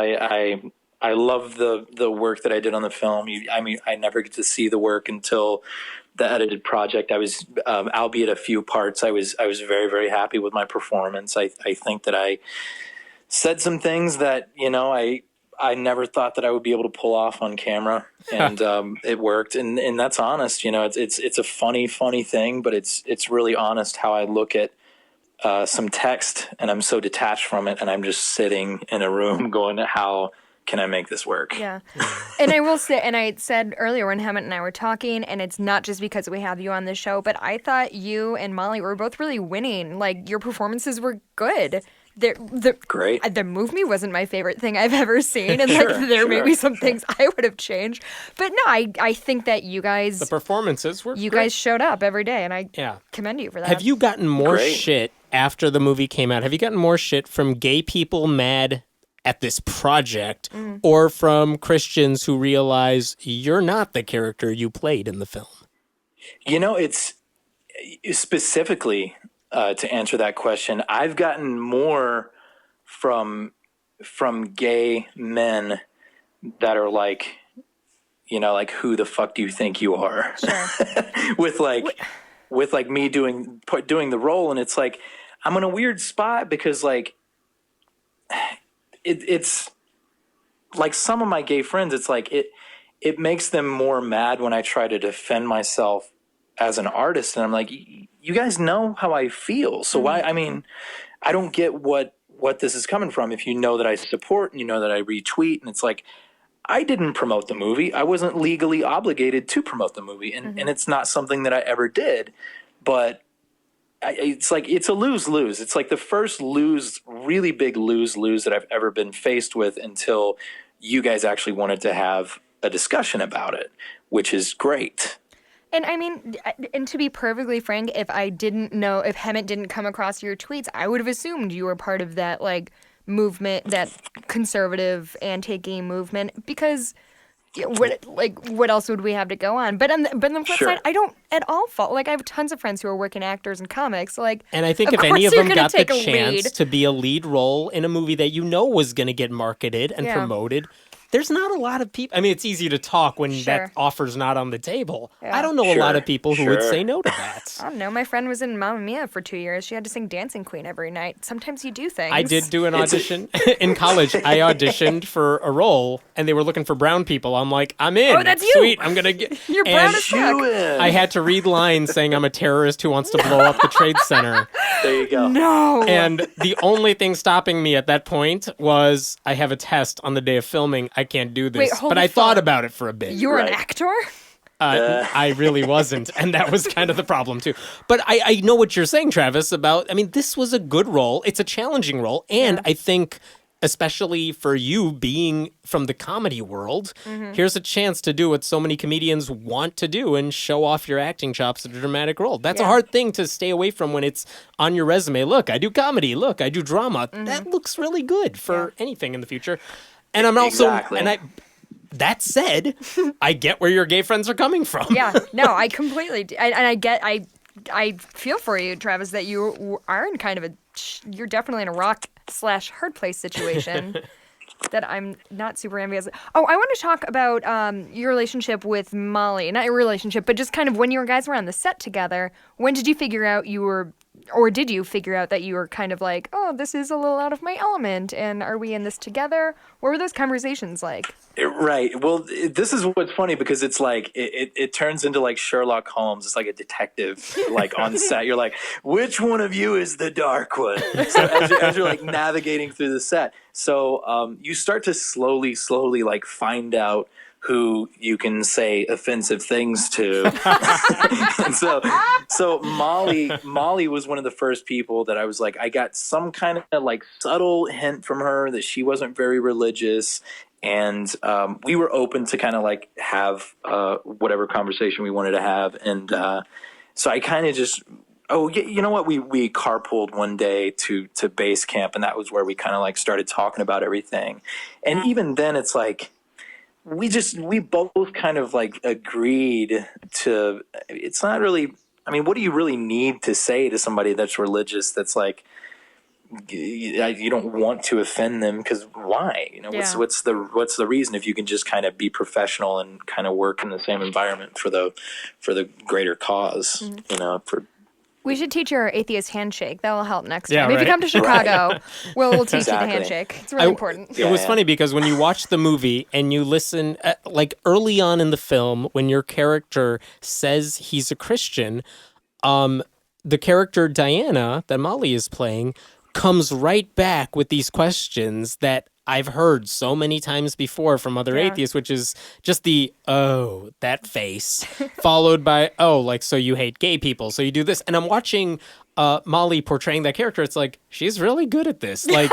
I love the work that I did on the film. I never get to see the work until the edited project. I was, albeit a few parts, I was very, very happy with my performance. I think that I said some things that, I never thought that I would be able to pull off on camera, and it worked. And that's honest. It's a funny thing, but it's really honest how I look at some text, and I'm so detached from it, and I'm just sitting in a room going, how can I make this work? Yeah. And I will say, and I said earlier when Hammett and I were talking, and it's not just because we have you on the show, but I thought you and Molly were both really winning. Like, your performances were good. Great. The movie wasn't my favorite thing I've ever seen, and there may be some things I would have changed. But no, I think that you guys... The performances were You great. guys showed up every day, and I commend you for that. Have you gotten more shit after the movie came out? Have you gotten more shit from gay people mad at this project, or from Christians who realize you're not the character you played in the film? It's specifically to answer that question, I've gotten more from gay men that are like, like, who the fuck do you think you are? Sure. with me doing the role, and it's like I'm in a weird spot because like it's like some of my gay friends, it's like it makes them more mad when I try to defend myself as an artist, and I'm like, you guys know how I feel, so why? I mean, I don't get what this is coming from. If you know that I support and you know that I retweet, and it's like, I didn't promote the movie. I wasn't legally obligated to promote the movie, and it's not something that I ever did. But it's like, it's a lose-lose. It's like the first really big lose-lose that I've ever been faced with until you guys actually wanted to have a discussion about it, which is great. And I mean, and to be perfectly frank, if Hammett didn't come across your tweets, I would have assumed you were part of that like movement, that conservative anti-gay movement, because what else would we have to go on? But on the flip side, I don't at all fault. Like, I have tons of friends who are working actors and comics. Like, and I think if any of them got the chance to be a lead role in a movie that was going to get marketed and promoted, there's not a lot of people. I mean, it's easy to talk when that offer's not on the table. Yeah. I don't know a lot of people who would say no to that. I don't know. My friend was in Mamma Mia for 2 years. She had to sing Dancing Queen every night. Sometimes you do things. I did do an audition in college. I auditioned for a role, and they were looking for brown people. I'm like, I'm in. Oh, that's you. Sweet. I'm gonna get. You're brown as fuck. I had to read lines saying I'm a terrorist who wants to blow up the Trade Center. There you go. No. And the only thing stopping me at that point was I have a test on the day of filming. I can't do this. Wait, hold but I thought about it for a bit. You were an actor? I really wasn't, and that was kind of the problem too. But I know what you're saying, Travis, about, I mean, this was a good role. It's a challenging role, and I think especially for you being from the comedy world, here's a chance to do what so many comedians want to do and show off your acting chops in a dramatic role. That's a hard thing to stay away from when it's on your resume. Look, I do comedy. Look, I do drama. That looks really good for anything in the future. And I'm also, that said, I get where your gay friends are coming from. Yeah, no, I completely do. I feel for you, Travis, that you are in kind of you're definitely in a rock/hard place situation that I'm not super envious of. Oh, I want to talk about your relationship with Molly. Not your relationship, but just kind of when you guys were on the set together. When did you figure out did you figure out that you were kind of like, oh, this is a little out of my element, and are we in this together? What were those conversations like? Right. Well, this is what's funny because it's like it turns into like Sherlock Holmes. It's like a detective, like on set. You're like, which one of you is the dark one? So as you're like navigating through the set, so you start to slowly like find out who you can say offensive things to. And so Molly was one of the first people that I was like, I got some kind of like subtle hint from her that she wasn't very religious. And we were open to kind of like have whatever conversation we wanted to have. And so I kind of just, you know what? We carpooled one day to base camp, and that was where we kind of like started talking about everything. And even then it's like, we both kind of like agreed to, it's not really, I mean, what do you really need to say to somebody that's religious that's like, you don't want to offend them because why? You know, what's the reason if you can just kind of be professional and kind of work in the same environment for the greater cause, you know, We should teach you our atheist handshake. That will help next Yeah, time. If you right. come to Chicago, we'll teach you the Exactly. handshake. It's really important. It was funny because when you watch the movie and you listen, like early on in the film, when your character says he's a Christian, the character Diana that Molly is playing comes right back with these questions that I've heard so many times before from other atheists, which is just that face, followed by, so you hate gay people, so you do this. And I'm watching Molly portraying that character. It's like, she's really good at this. Like,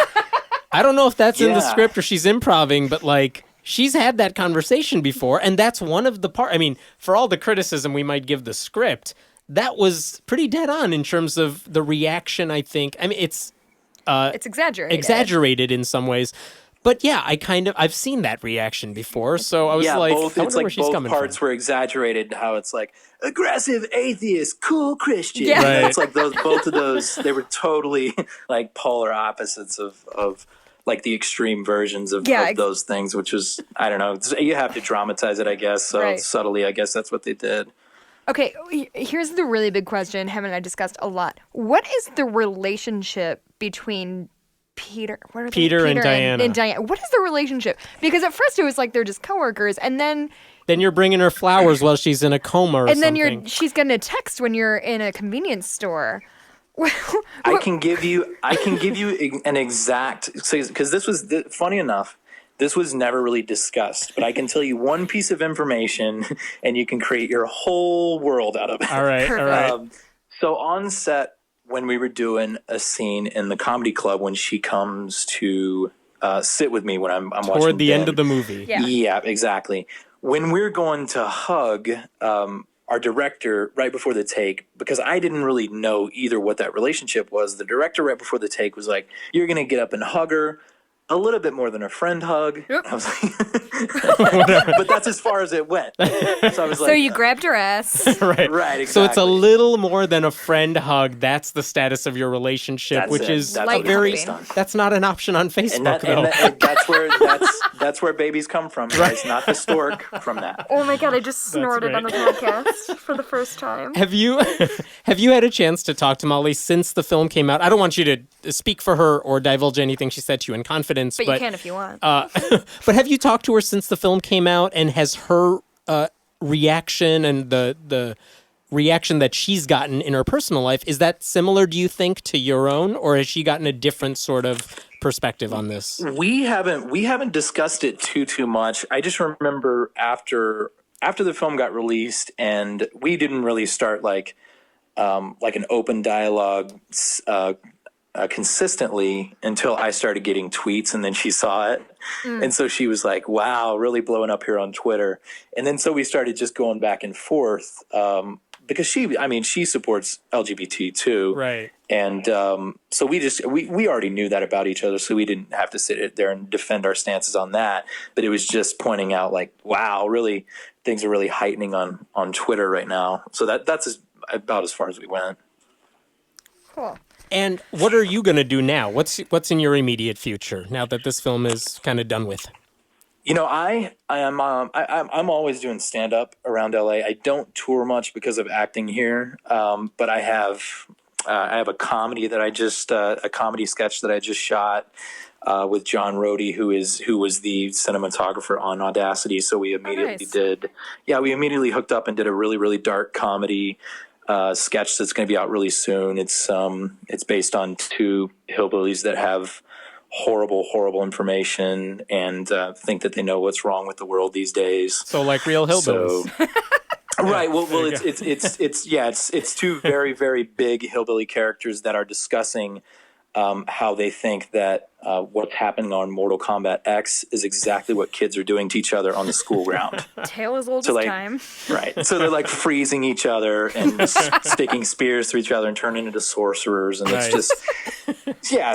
I don't know if that's in the script or she's improvising, but like, she's had that conversation before. And that's one of the I mean, for all the criticism we might give the script, that was pretty dead on in terms of the reaction, I think. I mean, it's exaggerated in some ways. But yeah, I've seen that reaction before, so I was like, both, I it's wonder where like she's both coming parts from. were exaggerated. How it's like aggressive atheist, cool Christian. Yeah. Right. It's like both of those. They were totally like polar opposites of like the extreme versions of those things, which is, I don't know. You have to dramatize it, I guess. So subtly, I guess that's what they did. Okay, here's the really big question Hem and I discussed a lot. What is the relationship between Peter and Diana? And Diana. What is the relationship? Because at first it was like they're just coworkers, and then you're bringing her flowers while she's in a coma or something. And then she's getting a text when you're in a convenience store. I can give you an exact, because this was funny enough. This was never really discussed, but I can tell you one piece of information, and you can create your whole world out of it. All right. So on set, when we were doing a scene in the comedy club, when she comes to sit with me when I'm watching toward the Ben, end of the movie. Yeah, exactly. When we're going to hug our director right before the take, because I didn't really know either what that relationship was, the director right before the take was like, "You're going to get up and hug her." A little bit more than a friend hug. Yep. I was like, but that's as far as it went. So I was like, so you grabbed her ass. Right, exactly. So it's a little more than a friend hug. That's the status of your relationship, that's not an option on Facebook, though. That's where babies come from, guys, not the stork from that. Oh my God, I just snorted on the podcast for the first time. Have you had a chance to talk to Molly since the film came out? I don't want you to speak for her or divulge anything she said to you in confidence. But you can if you want. But have you talked to her since the film came out, and has her reaction and the reaction that she's gotten in her personal life, is that similar, do you think, to your own, or has she gotten a different sort of perspective on this? We haven't discussed it too much. I just remember after the film got released, and we didn't really start like an open dialogue consistently until I started getting tweets, and then she saw it. And so she was like, wow, really blowing up here on Twitter. And then so we started just going back and forth because she supports LGBT too. Right. And so we already knew that about each other, so we didn't have to sit there and defend our stances on that. But it was just pointing out like, wow, really, things are really heightening on Twitter right now. So that's about as far as we went. Cool. And what are you going to do now? What's in your immediate future now that this film is kind of done with? You know, I'm always doing stand up around LA. I don't tour much because of acting here, but I have a comedy that a comedy sketch that I just shot with John Rohde, who was the cinematographer on Audacity. So we immediately we immediately hooked up and did a really, really dark comedy sketch that's going to be out really soon. It's based on two hillbillies that have horrible information and think that they know what's wrong with the world these days. So like real hillbillies. So, right. Well, it's two very, very big hillbilly characters that are discussing how they think that what's happening on Mortal Kombat X is exactly what kids are doing to each other on the school ground. Tale as old as time. Right. So they're like freezing each other and sticking spears through each other and turning into sorcerers. And it's just,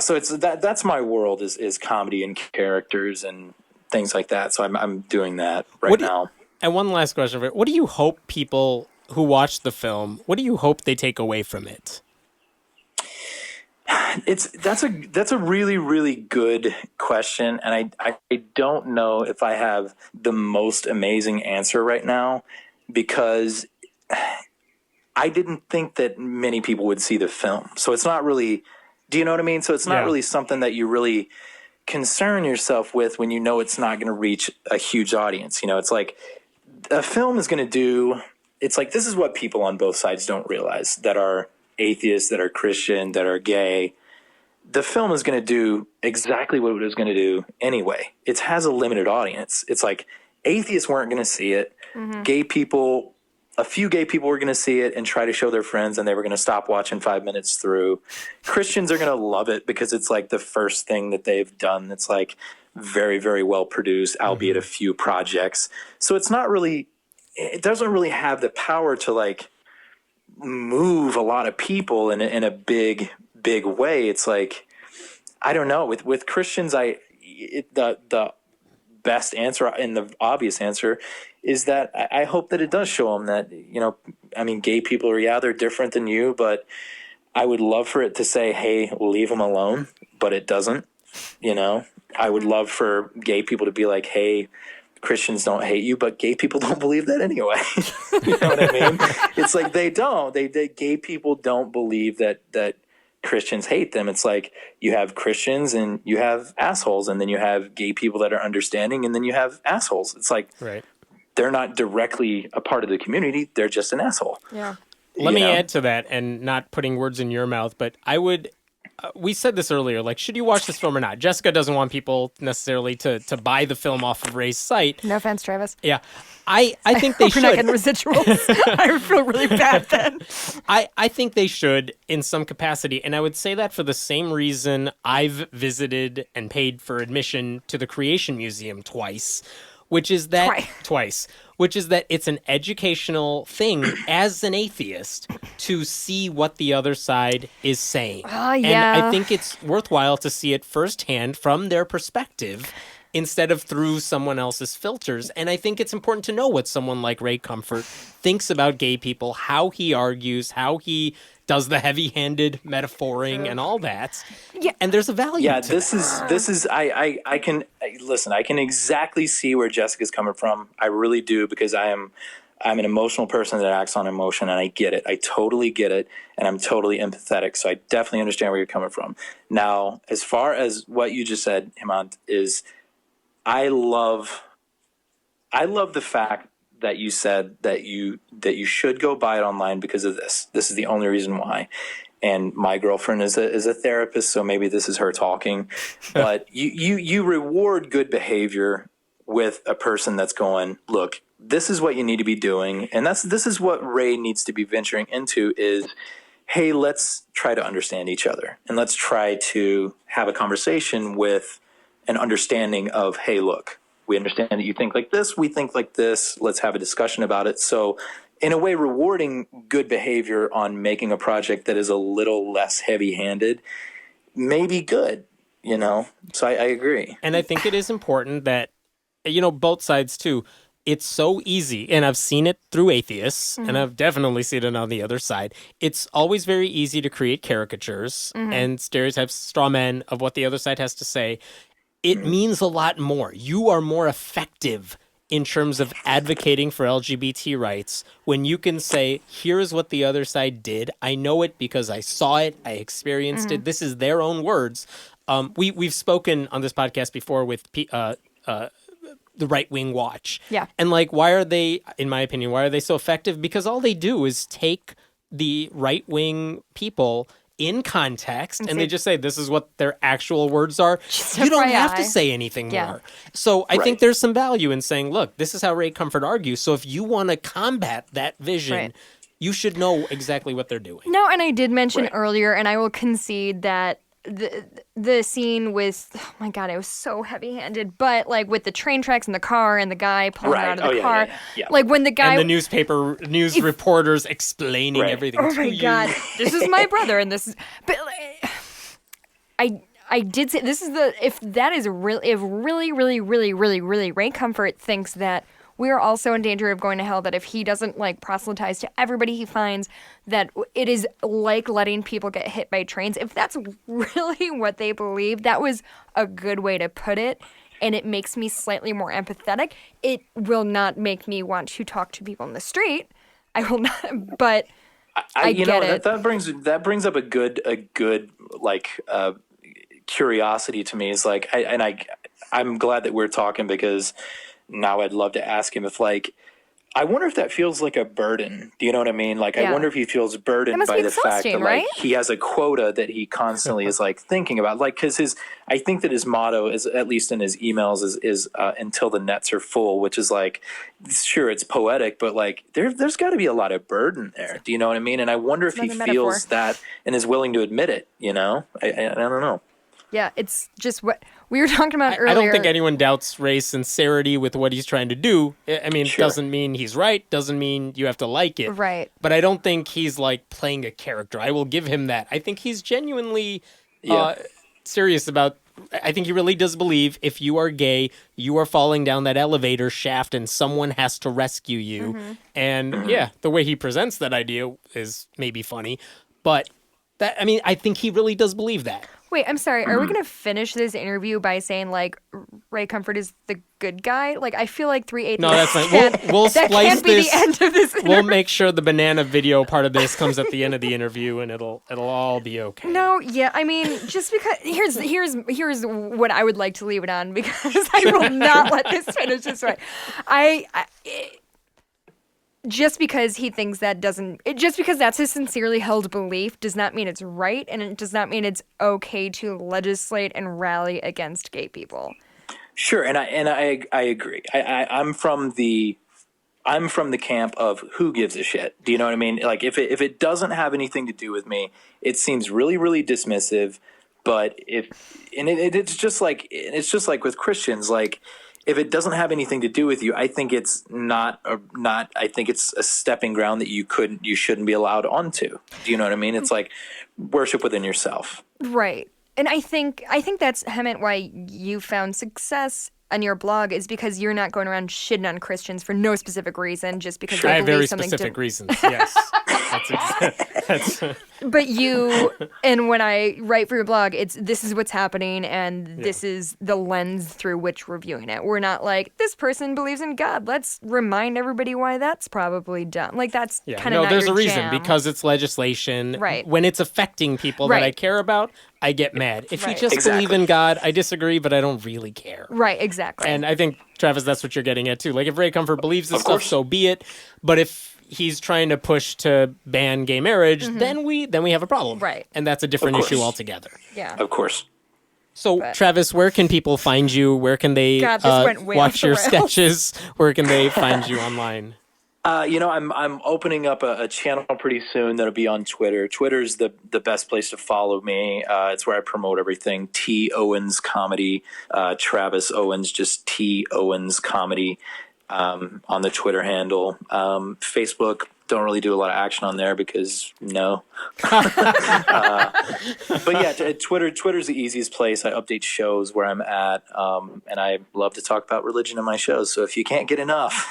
so it's that's my world is comedy and characters and things like that. So I'm doing that now. And one last question. What do you hope people who watch the film, what do you hope they take away from it? That's a really, really good question, and I don't know if I have the most amazing answer right now, because I didn't think that many people would see the film. So it's not really, do you know what I mean? So it's not really something that you really concern yourself with when you know it's not going to reach a huge audience. You know, it's like a film is going to do, it's like this is what people on both sides don't realize that are atheists, that are Christian, that are gay. The film is going to do exactly what it was going to do anyway. It has a limited audience. It's like atheists weren't going to see it. Mm-hmm. Gay people, a few gay people were going to see it and try to show their friends, and they were going to stop watching 5 minutes through. Christians are going to love it because it's like the first thing that they've done that's like very, very well produced, albeit a few projects. So it's not really, it doesn't really have the power to like move a lot of people in a big way. It's like, I don't know, with Christians, the best answer and the obvious answer is that I hope that it does show them that, you know, I mean, gay people are, they're different than you, but I would love for it to say, hey, leave them alone, but it doesn't, you know. I would love for gay people to be like, hey, Christians don't hate you, but gay people don't believe that anyway. You know what I mean? It's like they don't. They gay people don't believe that Christians hate them. It's like you have Christians and you have assholes, and then you have gay people that are understanding, and then you have assholes. It's like they're not directly a part of the community. They're just an asshole. Yeah. Let me add to that, and not putting words in your mouth, but I would... we said this earlier, like, should you watch this film or not? Jessica doesn't want people necessarily to buy the film off of Ray's site. No offense, Travis. Yeah. I think they should. We're not getting residuals. I would feel really bad then. I think they should in some capacity. And I would say that for the same reason I've visited and paid for admission to the Creation Museum twice, which is that which is that it's an educational thing as an atheist to see what the other side is saying. And I think it's worthwhile to see it firsthand from their perspective instead of through someone else's filters. And I think it's important to know what someone like Ray Comfort thinks about gay people, how he argues, how he does the heavy-handed metaphoring and all that. Yeah, and there's a value to that. I can exactly see where Jessica's coming from. I really do, because I'm an emotional person that acts on emotion, and I get it. I totally get it, and I'm totally empathetic. So I definitely understand where you're coming from. Now, as far as what you just said, Hemant, is I love the fact that you said that you should go buy it online because of this. This is the only reason why. And my girlfriend is a therapist, so maybe this is her talking. But you reward good behavior with a person that's going, look, this is what you need to be doing, and this is what Ray needs to be venturing into is, hey, let's try to understand each other and let's try to have a conversation with an understanding of, hey, look, we understand that you think like this, we think like this, let's have a discussion about it. So in a way, rewarding good behavior on making a project that is a little less heavy-handed may be good, you know? So I agree. And I think it is important that, you know, both sides too. It's so easy, and I've seen it through atheists, and I've definitely seen it on the other side. It's always very easy to create caricatures and stereotypes, straw men of what the other side has to say. It means a lot more. You are more effective in terms of advocating for LGBT rights when you can say, here's what the other side did. I know it because I saw it. I experienced it. This is their own words. We've spoken on this podcast before with the Right Wing Watch. Yeah. And like, why are they, in my opinion, why are they so effective? Because all they do is take the right wing people in context and they just say, this is what their actual words are. You don't have to say anything more. So I think there's some value in saying, look, this is how Ray Comfort argues. So if you want to combat that vision, you should know exactly what they're doing. No, and I did mention earlier, and I will concede that the scene with, oh my God, it was so heavy-handed, but like with the train tracks in the car and the guy pulling out of the car, like when the guy and the newspaper news reporters explaining everything. Oh to my you. God, this is my brother, and this is, but I did say this is if really Ray Comfort thinks that we are also in danger of going to hell, that if he doesn't like proselytize to everybody he finds, that it is like letting people get hit by trains. If that's really what they believe, that was a good way to put it. And it makes me slightly more empathetic. It will not make me want to talk to people in the street. I will not, but I get it. That brings up a good like curiosity to me. Is like, I'm glad that we're talking, because now I'd love to ask him if, like, I wonder if that feels like a burden. Do you know what I mean? Like, I wonder if he feels burdened by the fact that, like, he has a quota that he constantly is, like, thinking about. Like, because I think that his motto is, at least in his emails, is until the nets are full, which is, like, sure, it's poetic, but, like, there's got to be a lot of burden there. Do you know what I mean? And I wonder if he feels that and is willing to admit it, you know? I don't know. Yeah, it's just what we were talking about earlier. I don't think anyone doubts Ray's sincerity with what he's trying to do. I mean, it doesn't mean he's right, doesn't mean you have to like it. Right. But I don't think he's like playing a character. I will give him that. I think he's genuinely serious about, I think he really does believe if you are gay, you are falling down that elevator shaft and someone has to rescue you. And the way he presents that idea is maybe funny, but that, I mean, I think he really does believe that. Wait, I'm sorry. Are we going to finish this interview by saying, like, Ray Comfort is the good guy? Like, I feel like 3/8. No, that's fine. We'll that splice can't be this. the end of this interview. We'll make sure the banana video part of this comes at the end of the interview, and it'll all be okay. No, yeah, I mean, just because here's what I would like to leave it on, because I will not let this finish this way. Just because he thinks just because that's his sincerely held belief does not mean it's right, and it does not mean it's okay to legislate and rally against gay people. Sure, and I agree. I'm from the camp of who gives a shit. Do you know what I mean? Like, if it doesn't have anything to do with me, it seems really, really dismissive. But it's just like with Christians, like, if it doesn't have anything to do with you, I think it's I think it's a stepping ground that you shouldn't be allowed onto. Do you know what I mean? It's like worship within yourself. Right. And I think that's, Hemant, why you found success on your blog, is because you're not going around shitting on Christians for no specific reason, just because they believe something specific reasons. Yes. That's But you, and when I write for your blog, this is what's happening, and this is the lens through which we're viewing it. We're not like, this person believes in God, let's remind everybody why that's probably dumb. Like, that's kind of not there's your a reason, jam. because it's legislation. Right. When it's affecting people that I care about, I get mad. If you just believe in God, I disagree, but I don't really care. Right, exactly. And I think, Travis, that's what you're getting at too. Like, if Ray Comfort believes this stuff, so be it. But if he's trying to push to ban gay marriage, then we have a problem. Right. And that's a different issue altogether. Yeah. Of course. So, Travis, where can people find you? Where can they watch your sketches? Where can they find you online? I'm opening up a channel pretty soon that'll be on Twitter. Twitter's the best place to follow me. It's where I promote everything. T Owens Comedy, Travis Owens, just T Owens Comedy on the Twitter handle. Facebook, don't really do a lot of action on there because no. But yeah, Twitter's the easiest place. I update shows where I'm at, and I love to talk about religion in my shows. So if you can't get enough,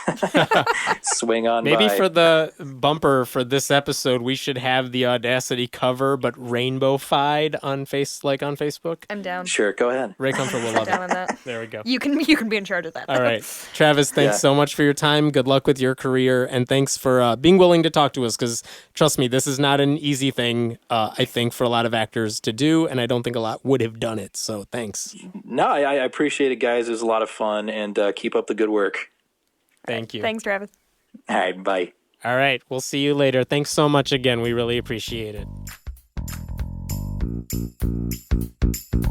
swing on Maybe by. for the bumper for this episode, we should have the Audacity cover, but rainbow-fied on Facebook. I'm down. Sure, go ahead. Ray Comfort will love Down it. on that. There we go. You can be in charge of that. All right. Travis, thanks Yeah. so much for your time. Good luck with your career. And thanks for being willing to talk to us because, trust me, this is not an easy thing, I think, for a lot of actors to do. And I don't think a lot would have done it. So thanks. No, I appreciate it, guys. It was a lot of fun, and keep up the good work. Thank you. Thanks, Travis. All right, bye. All right. We'll see you later. Thanks so much again. We really appreciate it.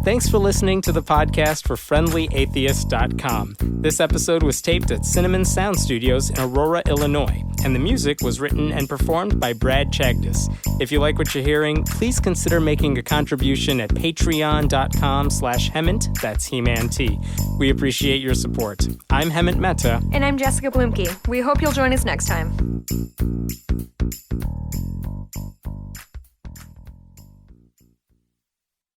Thanks for listening to the podcast for friendlyatheist.com. This episode was taped at Cinnamon Sound Studios in Aurora, Illinois, and the music was written and performed by Brad Chagdis. If you like what you're hearing, please consider making a contribution at patreon.com/Hemant, that's He-Man-T. We appreciate your support. I'm Hemant Mehta. And I'm Jessica Blumke. We hope you'll join us next time.